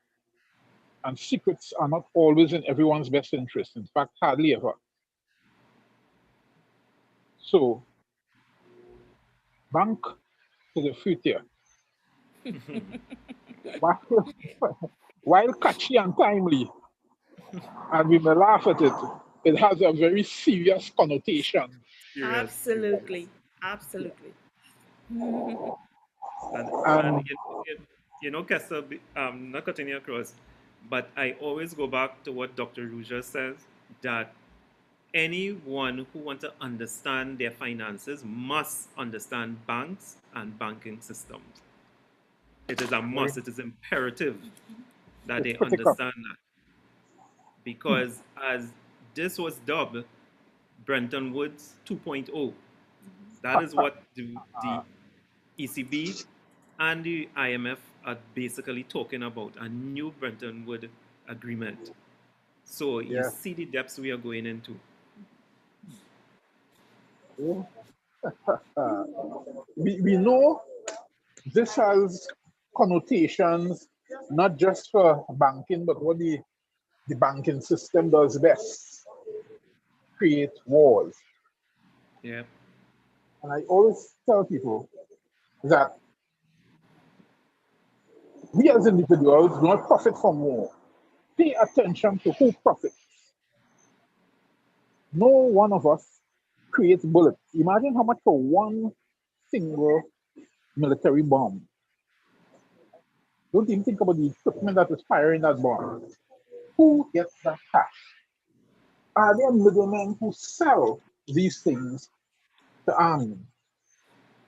[SPEAKER 9] And secrets are not always in everyone's best interest. In fact, hardly ever. So bank to the future. While, while catchy and timely, and we may laugh at it, it has a very serious connotation.
[SPEAKER 3] Serious, serious.
[SPEAKER 8] Absolutely. Absolutely.
[SPEAKER 3] And
[SPEAKER 9] And
[SPEAKER 3] Kester, not cutting you across, but I always go back to what Dr. Ruja says, that anyone who wants to understand their finances must understand banks and banking systems. It is a must, it is imperative that
[SPEAKER 9] it's
[SPEAKER 3] they
[SPEAKER 9] critical.
[SPEAKER 3] understand that. Because as this was dubbed Bretton Woods 2.0, that is what the ECB and the IMF are basically talking about, a new Bretton Woods agreement. So you
[SPEAKER 9] Yeah.
[SPEAKER 3] see the depths we are going into.
[SPEAKER 9] We know this has connotations not just for banking, but what the banking system does best, create wars.
[SPEAKER 3] Yeah.
[SPEAKER 9] And I always tell people that we as individuals do not profit from war. Pay attention to who profits. No one of us creates bullets. Imagine how much for one single military bomb. Don't even think about the equipment that is firing that bomb. Who gets that cash? Are there middlemen who sell these things to armies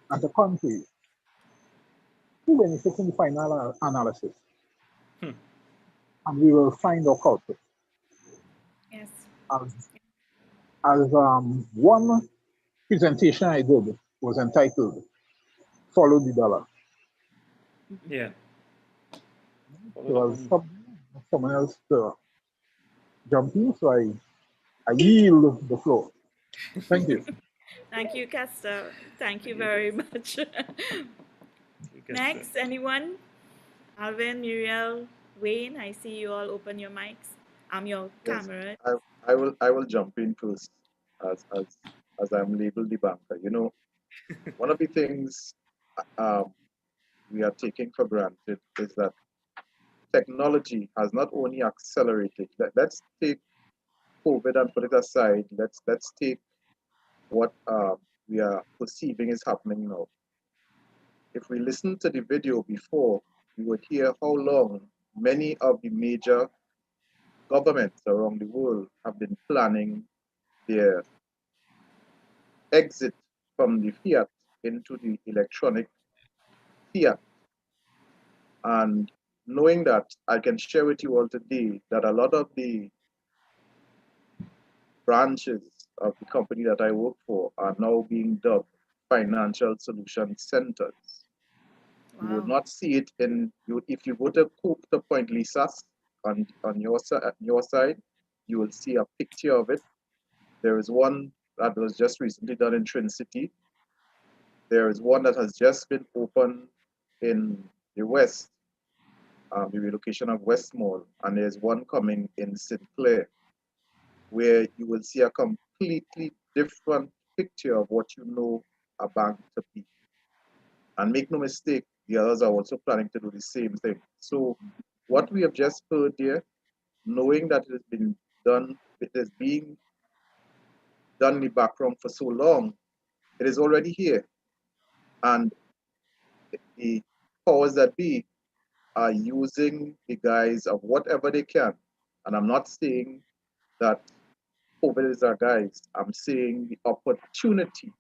[SPEAKER 9] and to countries? Who benefits in the final analysis? And we will find our culprit.
[SPEAKER 8] Yes.
[SPEAKER 9] As one presentation I did was entitled "Follow the Dollar."
[SPEAKER 3] Yeah.
[SPEAKER 9] There was someone else to jump in, so I yield the floor. Thank you.
[SPEAKER 8] Thank you, Kester. Thank you very much. Next, anyone? Alvin, Muriel, Wayne, I see you all open your mics. I'm your
[SPEAKER 2] Yes,
[SPEAKER 8] camera.
[SPEAKER 2] I will jump in first as I'm labeled the banker. One of the things um, we are taking for granted is that technology has not only accelerated. Let's take COVID and put it aside. Let's take what we are perceiving is happening now. If we listen to the video before, we would hear how long many of the major governments around the world have been planning their exit from the fiat into the electronic fiat. And knowing that, I can share with you all today that a lot of the branches of the company that I work for are now being dubbed financial solution centers. You would not see it if you go to Point Lisas on your side, you will see a picture of it. There is one that was just recently done in Trin City. There is one that has just been opened in the West, the relocation of West Mall, and there's one coming in St. Clair, where you will see a completely different picture of what you know a bank to be. And make no mistake, the others are also planning to do the same thing. So what we have just heard here, knowing that it has been done, it is being done in the background for so long, it is already here. And the powers that be are using the guise of whatever they can. And I'm not saying that COVID is our guise. I'm saying the opportunity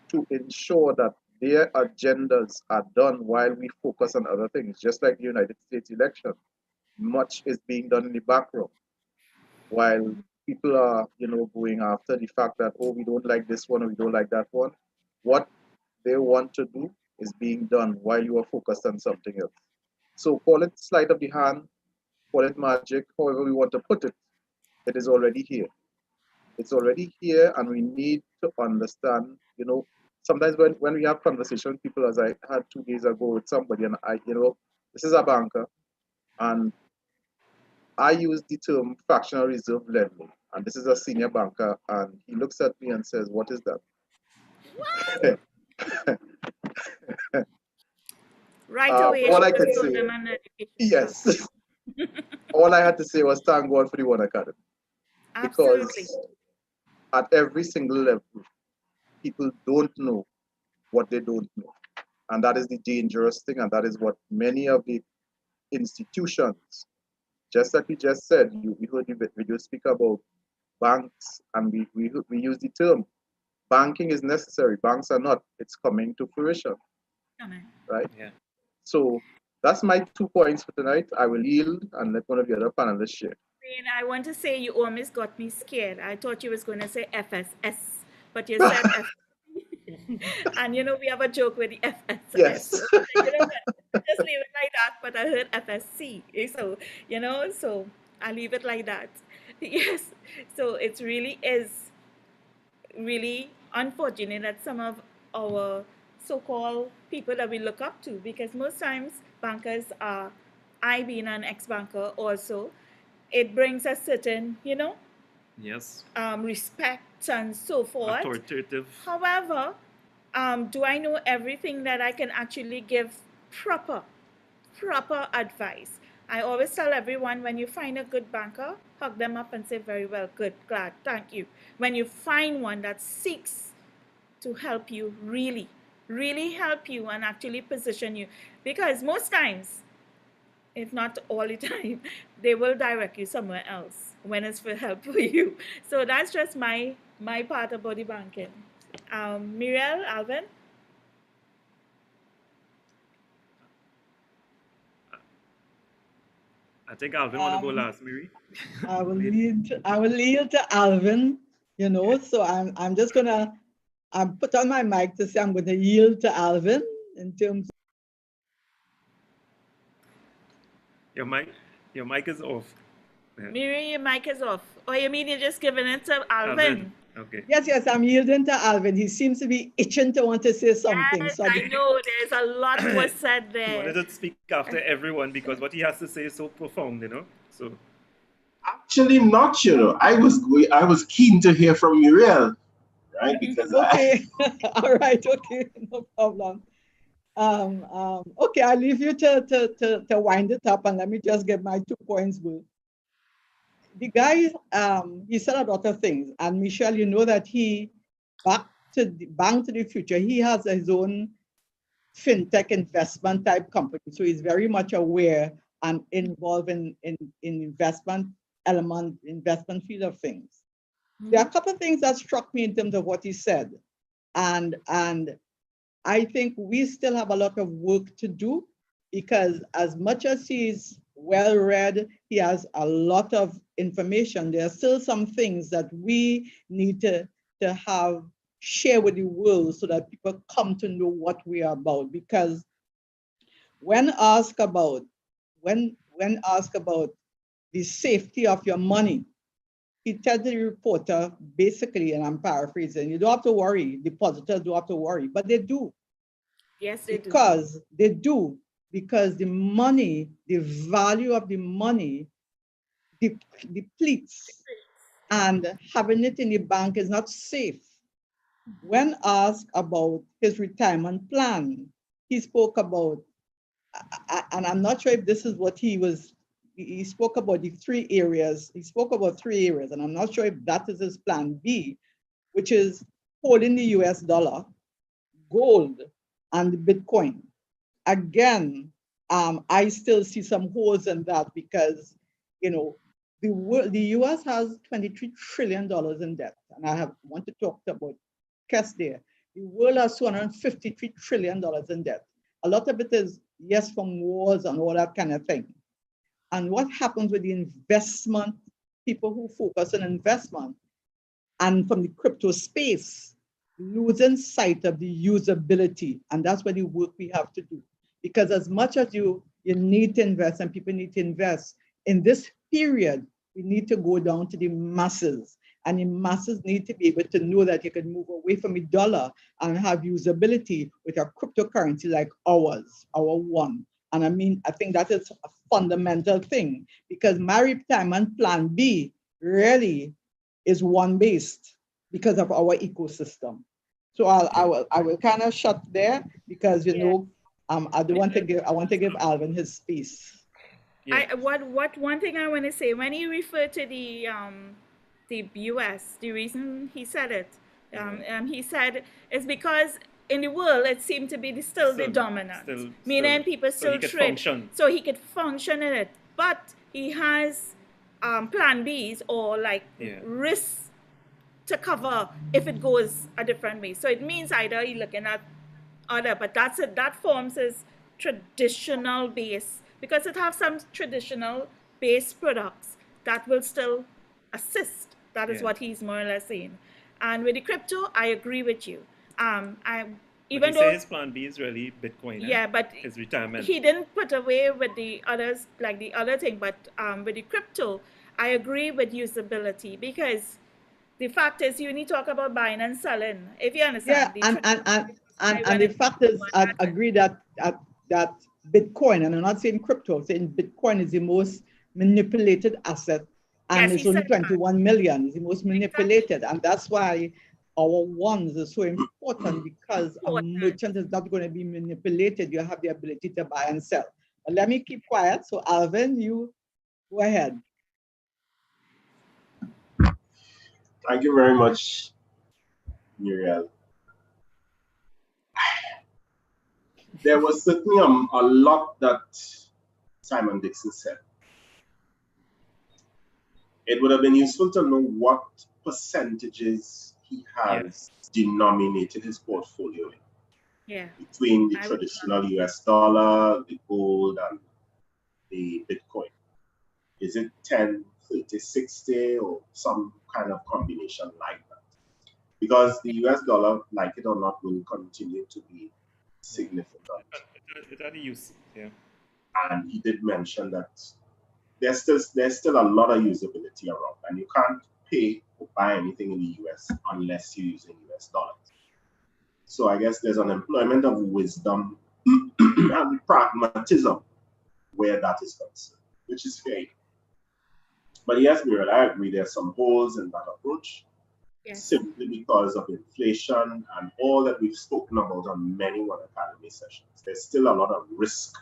[SPEAKER 2] to ensure that their agendas are done while we focus on other things, just like the United States election. Much is being done in the background while people are, going after the fact that, oh, we don't like this one or we don't like that one. What they want to do is being done while you are focused on something else. So call it sleight of the hand, call it magic, however we want to put it. It is already here. It's already here, and we need to understand, sometimes when we have conversation with people, as I had 2 days ago with somebody, and this is a banker, and I use the term fractional reserve lending, and this is a senior banker, and he looks at me and says, "What is that?"
[SPEAKER 8] Right away,
[SPEAKER 2] All
[SPEAKER 8] she
[SPEAKER 2] I could
[SPEAKER 8] just told
[SPEAKER 2] say,
[SPEAKER 8] them an education
[SPEAKER 2] yes, all I had to say was thank God for the OneAcademy,
[SPEAKER 8] Absolutely.
[SPEAKER 2] because at every single level, people don't know what they don't know. And that is the dangerous thing, and that is what many of the institutions, just like we just said, we heard the video speak about banks, and we use the term banking is necessary. Banks are not. It's coming to fruition, right?
[SPEAKER 3] Yeah.
[SPEAKER 2] So that's my 2 points for tonight. I will yield and let one of the other panelists share.
[SPEAKER 8] I want to say you almost got me scared. I thought you was going to say FSS, but you said F. And we have a joke with the FSS.
[SPEAKER 2] Yes.
[SPEAKER 8] So I said, just leave it like that. But I heard FSC. So, so I leave it like that. Yes. So it really is really unfortunate that some of our so-called people that we look up to, because most times bankers are, I being an ex-banker also, it brings a certain,
[SPEAKER 3] Yes.
[SPEAKER 8] respect and so forth.
[SPEAKER 3] Authoritative.
[SPEAKER 8] However, do I know everything that I can actually give proper advice? I always tell everyone, when you find a good banker, hug them up and say, very well, good, glad, thank you. When you find one that seeks to help you, really, really help you and actually position you, because most times, if not all the time, they will direct you somewhere else when it's for help for you. So that's just my part about the banking. Muriel, Alvin?
[SPEAKER 3] I think Alvin want to go last, Miri.
[SPEAKER 10] I will yield to Alvin, so I'm just gonna put on my mic to say I'm gonna yield to Alvin in terms.
[SPEAKER 3] Your mic is off. Yeah.
[SPEAKER 8] Miri, your mic is off. Or you mean you're just giving it to Alvin?
[SPEAKER 3] Okay.
[SPEAKER 10] Yes, I'm yielding to Alvin. He seems to be itching to want to say something.
[SPEAKER 8] Yes,
[SPEAKER 10] So
[SPEAKER 8] I know there's a lot was said
[SPEAKER 3] He
[SPEAKER 8] there.
[SPEAKER 3] wanted to speak after everyone because what he has to say is so profound, So
[SPEAKER 4] Actually, not. I was keen to hear from Muriel, right? Because
[SPEAKER 10] okay, all right, okay, no problem. Okay, I'll leave you to wind it up, and let me just get my 2 points. The guy, he said a lot of things, and Michelle, you know that he Bank to the Future, he has his own fintech investment type company, so he's very much aware and involved in investment field of things. There are a couple of things that struck me in terms of what he said, and I think we still have a lot of work to do, because as much as he's well-read, he has a lot of information. There are still some things that we need to have share with the world so that people come to know what we are about. Because when asked about the safety of your money, he tells the reporter basically, and I'm paraphrasing, you don't have to worry, depositors don't have to worry, but they do.
[SPEAKER 8] Yes, they
[SPEAKER 10] do. Because the money, the value of the money depletes, and having it in the bank is not safe. When asked about his retirement plan, he spoke about, and I'm not sure if this is what he spoke about the 3 areas. He spoke about 3 areas, and I'm not sure if that is his plan B, which is holding the US dollar, gold, and Bitcoin. Again, I still see some holes in that, because, the US has $23 trillion in debt, and I want to talk about cash there. The world has $253 trillion in debt. A lot of it is, yes, from wars and all that kind of thing. And what happens with the investment people who focus on investment and from the crypto space losing sight of the usability. And that's where the work we have to do. Because as much as you need to invest and people need to invest, in this period, we need to go down to the masses. And the masses need to be able to know that you can move away from a dollar and have usability with a cryptocurrency like ours, our one. And I think that is a fundamental thing, because my retirement plan B really is one based because of our ecosystem. So I will kind of shut there because I want to give Alvin his space.
[SPEAKER 3] Yeah.
[SPEAKER 8] One thing I want to say, when he referred to the US, the reason he said it, he said it's because in the world it seemed to be still the dominant, meaning people still trade, so he could function in it. But he has plan Bs or like risks to cover if it goes a different way. So it means either you're looking at other, but that forms his traditional base, because it has some traditional base products that will still assist. That is what he's more or less saying. And with the crypto, I agree with you. Even though
[SPEAKER 3] his plan B is really Bitcoin.
[SPEAKER 8] But
[SPEAKER 3] his retirement.
[SPEAKER 8] He didn't put away with the others, like the other thing. But with the crypto, I agree with usability, because the fact is you need to talk about buying and selling. If you understand.
[SPEAKER 10] And the fact is, I agree that Bitcoin, and I'm not saying crypto, I'm saying Bitcoin is the most manipulated asset, and it's only 21 million. It's the most manipulated, and that's why our ones are so important, because a merchant is not going to be manipulated. You have the ability to buy and sell. But let me keep quiet. So Alvin, you go ahead.
[SPEAKER 4] Thank you very much, Muriel. There was certainly a lot that Simon Dixon said. It would have been useful to know what percentages he has denominated his portfolio in. Between the traditional US dollar, the gold, and the Bitcoin. Is it 10, 30, 60, or some kind of combination like that? Because the US dollar, like it or not, will continue to be significant.
[SPEAKER 3] It's at the use,
[SPEAKER 4] And he did mention that there's still a lot of usability around, and you can't pay or buy anything in the US unless you're using US dollars. So I guess there's an employment of wisdom and pragmatism where that is concerned, which is fair. But yes, Muriel, I agree there's some holes in that approach, simply because of inflation and all that we've spoken about on many OneAcademy sessions. There's still a lot of risk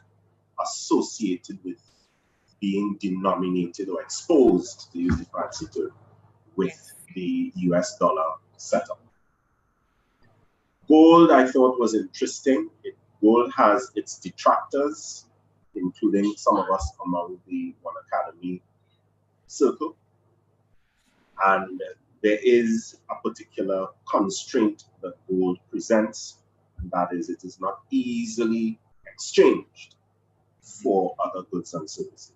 [SPEAKER 4] associated with being denominated or exposed, to use the fancy term, with the US dollar setup. Gold, I thought, was interesting. Gold has its detractors, including some of us among the OneAcademy circle. And there is a particular constraint that gold presents, and that is it is not easily exchanged for other goods and services.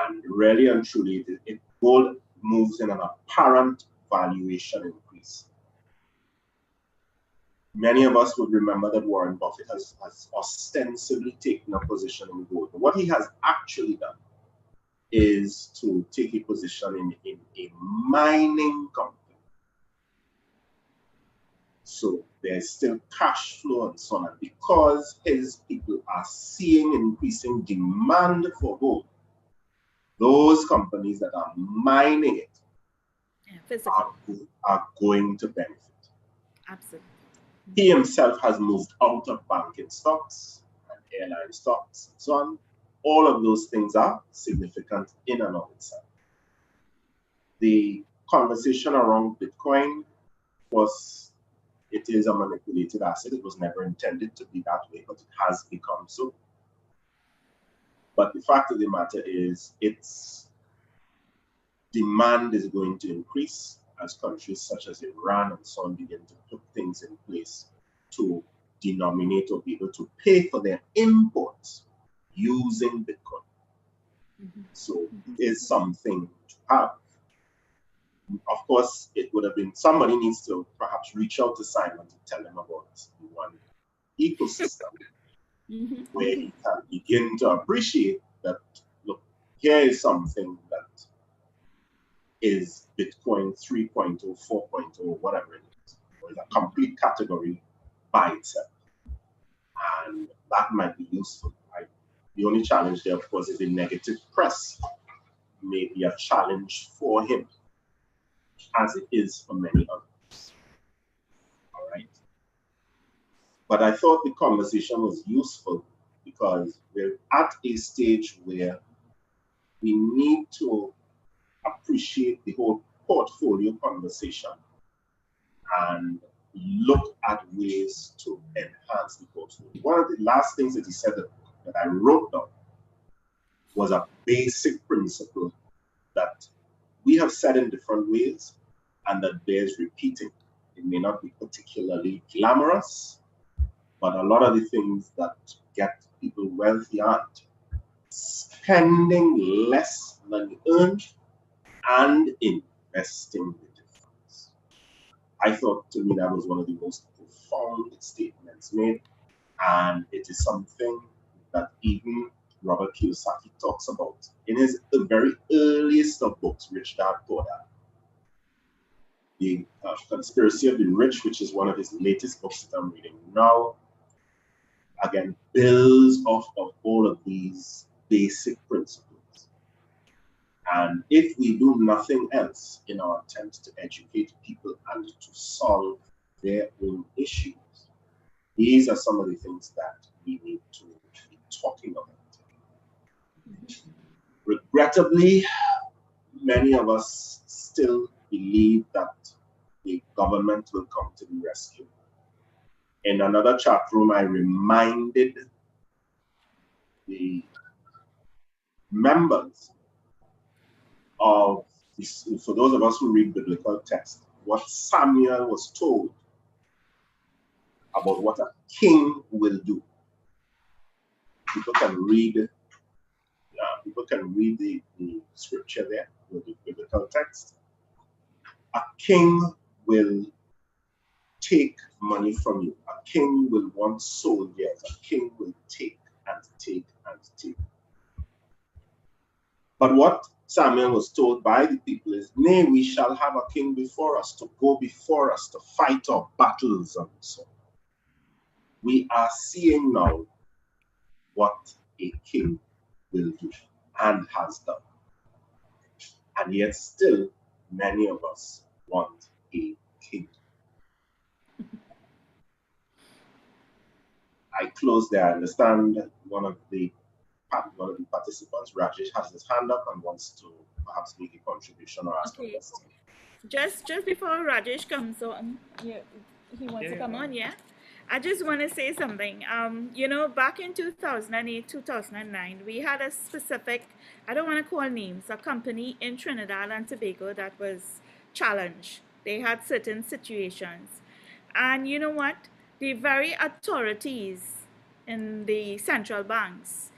[SPEAKER 4] And really and truly, gold moves in an apparent valuation increase. Many of us would remember that Warren Buffett has ostensibly taken a position in gold. But what he has actually done is to take a position in a mining company. So there's still cash flow and so on. And because his people are seeing increasing demand for gold, those companies that are mining it are going to benefit.
[SPEAKER 8] Absolutely.
[SPEAKER 4] He himself has moved out of banking stocks and airline stocks and so on. All of those things are significant in and of itself. The conversation around Bitcoin it is a manipulated asset. It was never intended to be that way, but it has become so. But the fact of the matter is, its demand is going to increase as countries such as Iran and so on begin to put things in place to denominate or be able to pay for their imports using Bitcoin. So it is something to have. Of course, it would have been, somebody needs to perhaps reach out to Simon to tell him about the one ecosystem where he can begin to appreciate that, look, here is something that is Bitcoin 3.0, 4.0, whatever it is. It's a complete category by itself. And that might be useful, right? The only challenge there, of course, is the negative press may be a challenge for him, as it is for many others. All right. But I thought the conversation was useful because we're at a stage where we need to appreciate the whole portfolio conversation and look at ways to enhance the portfolio. One of the last things that he said that I wrote down was a basic principle that we have said in different ways and that bears repeating. It may not be particularly glamorous, but a lot of the things that get people wealthy aren't. Spending less than earned and investing the difference. I thought, to me, that was one of the most profound statements made, and it is something that even Robert Kiyosaki talks about in his very earliest of books, Rich Dad Poor Dad. The Conspiracy of the Rich, which is one of his latest books that I'm reading now, again, builds off of all of these basic principles. And if we do nothing else in our attempt to educate people and to solve their own issues, these are some of the things that we need to be talking about. Regrettably, many of us still believe that the government will come to the rescue. In another chat room, I reminded the members of, for those of us who read biblical text, what Samuel was told about what a king will do. People can read the scripture there, with the biblical text. A king will take money from you. A king will want soldiers. A king will take and take and take. But what Samuel was told by the people is, nay, we shall have a king before us, to go before us, to fight our battles and so on. We are seeing now what a king will do and has done. And yet still, many of us want a king. I close there. I understand one of the participants, Rajesh, has his hand up and wants to perhaps make a contribution or ask a question.
[SPEAKER 8] Just before Rajesh comes on, yeah, he wants to come on, yeah? I just want to say something. You know, back in 2008, 2009, we had a specific, I don't want to call names, a company in Trinidad and Tobago that was challenged. They had certain situations. And you know what? The very authorities in the central banks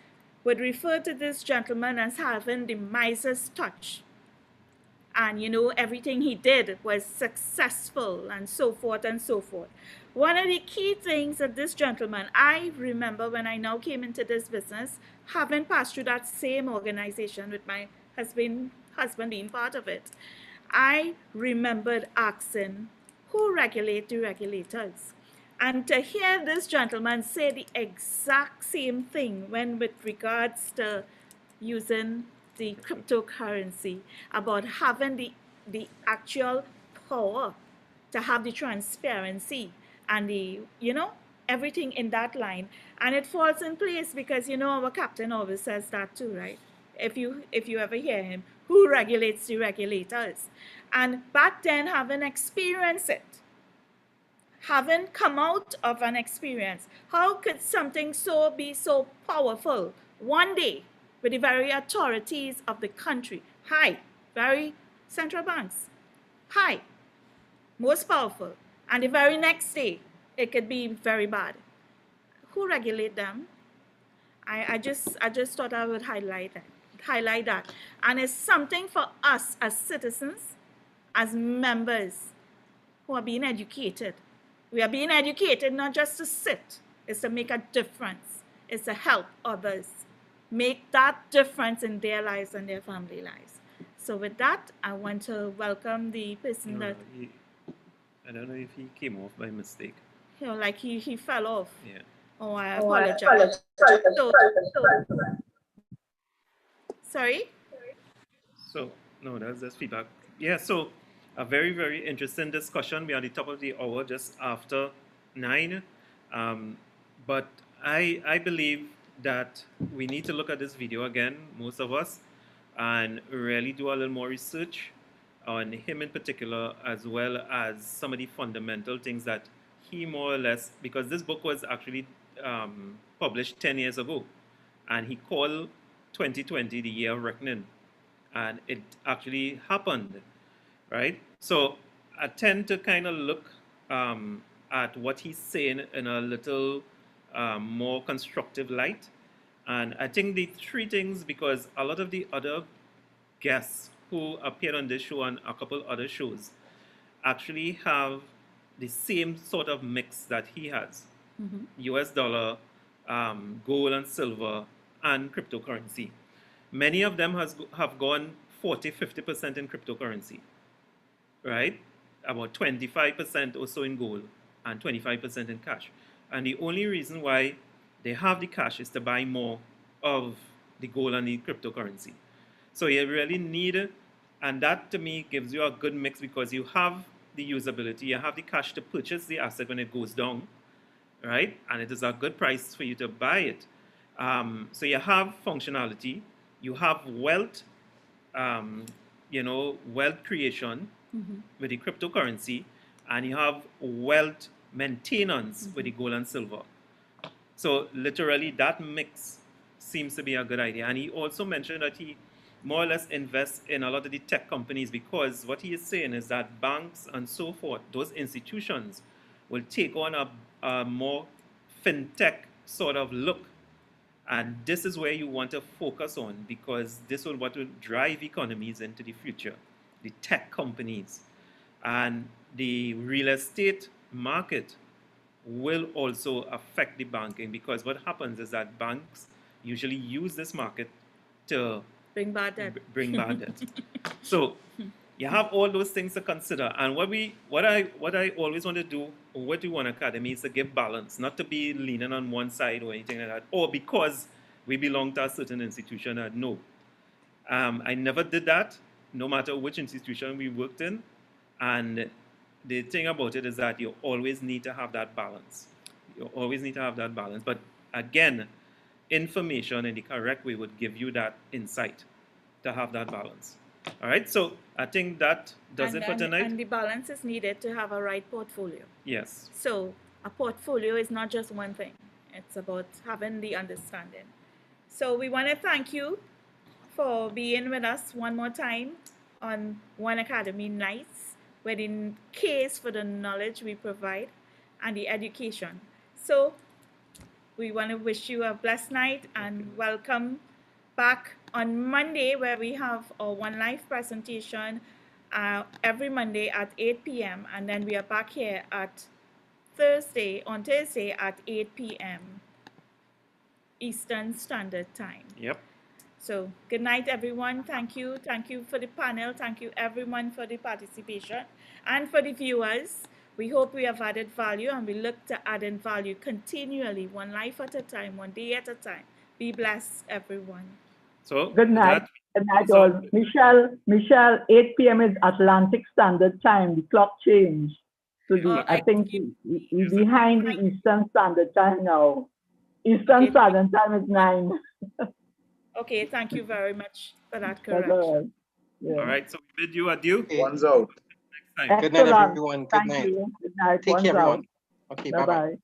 [SPEAKER 8] would refer to this gentleman as having the Midas touch. And you know, everything he did was successful and so forth and so forth. One of the key things that this gentleman, I remember when I now came into this business, having passed through that same organization with my husband being part of it, I remembered asking, who regulate the regulators? And to hear this gentleman say the exact same thing when with regards to using the cryptocurrency, about having the actual power to have the transparency and the, you know, everything in that line. And it falls in place because, you know, our captain always says that too, right? If you ever hear him, who regulates the regulators? And back then, having experienced it, having come out of an experience, how could something so be so powerful one day with the very authorities of the country? High, very central banks, high, most powerful. And the very next day, it could be very bad. Who regulate them? I just thought I would highlight highlight that. And it's something for us as citizens, as members who are being educated. We are being educated not just to sit, it's to make a difference. It's to help others make that difference in their lives and their family lives. So with that, I want to welcome the person that,
[SPEAKER 3] I don't know if he came off by mistake.
[SPEAKER 8] you know, like he fell off.
[SPEAKER 3] Yeah.
[SPEAKER 8] Oh, I apologize. So, sorry?
[SPEAKER 3] So, no, that's feedback. Yeah, so a very, very interesting discussion. We're at the top of the hour, just after 9. But I believe that we need to look at this video again, most of us, and really do a little more research on him in particular, as well as some of the fundamental things that he more or less, because this book was actually published 10 years ago, and he called 2020 the year of reckoning, and it actually happened, right? So I tend to kind of look at what he's saying in a little more constructive light. And I think the three things, because a lot of the other guests who appeared on this show and a couple other shows actually have the same sort of mix that he has. US dollar, gold and silver, and cryptocurrency. Many of them have gone 40, 50% in cryptocurrency, right? About 25% or so in gold and 25% in cash. And the only reason why they have the cash is to buy more of the gold and the cryptocurrency. So you really need, and that to me gives you a good mix, because you have the usability, you have the cash to purchase the asset when it goes down, right? And it is a good price for you to buy it. So you have functionality, you have wealth, wealth creation with the cryptocurrency, and you have wealth maintenance with the gold and silver. So literally that mix seems to be a good idea. And he also mentioned that he more or less invests in a lot of the tech companies, because what he is saying is that banks and so forth, those institutions, will take on a more fintech sort of look. And this is where you want to focus on, because this is what will drive economies into the future, the tech companies. And the real estate market will also affect the banking, because what happens is that banks usually use this market to
[SPEAKER 8] bring bad debt.
[SPEAKER 3] So you have all those things to consider. And what I always want to do with the OneAcademy is to give balance, not to be leaning on one side or anything like that, or because we belong to a certain institution. No, I never did that, no matter which institution we worked in. And the thing about it is that you always need to have that balance. You always need to have that balance. But again, information in the correct way would give you that insight to have that balance. All right, so I think that does it for tonight.
[SPEAKER 8] And the balance is needed to have a right portfolio.
[SPEAKER 3] Yes.
[SPEAKER 8] So a portfolio is not just one thing. It's about having the understanding. So we want to thank you for being with us one more time on OneAcademy Nights, where the case for the knowledge we provide and the education. So we want to wish you a blessed night and welcome back on Monday, where we have our One Life presentation every Monday at 8 p.m. And then we are back here at Thursday at 8 p.m. Eastern Standard Time.
[SPEAKER 3] Yep.
[SPEAKER 8] So good night, everyone. Thank you. Thank you for the panel. Thank you, everyone, for the participation. And for the viewers, we hope we have added value, and we look to add in value continually, one life at a time, one day at a time. Be blessed, everyone.
[SPEAKER 3] So
[SPEAKER 11] good night. Good night, all. Michelle, 8 p.m. is Atlantic Standard Time. The clock changed. So I think we're behind the Eastern Standard Time now. Eastern Standard Time is 9.
[SPEAKER 8] Okay, thank you very much for that correction.
[SPEAKER 11] Yeah.
[SPEAKER 3] All right, so we bid you adieu.
[SPEAKER 2] One's out.
[SPEAKER 7] Good night, everyone. Good night.
[SPEAKER 11] Good night.
[SPEAKER 7] Take care, everyone. Okay, bye-bye.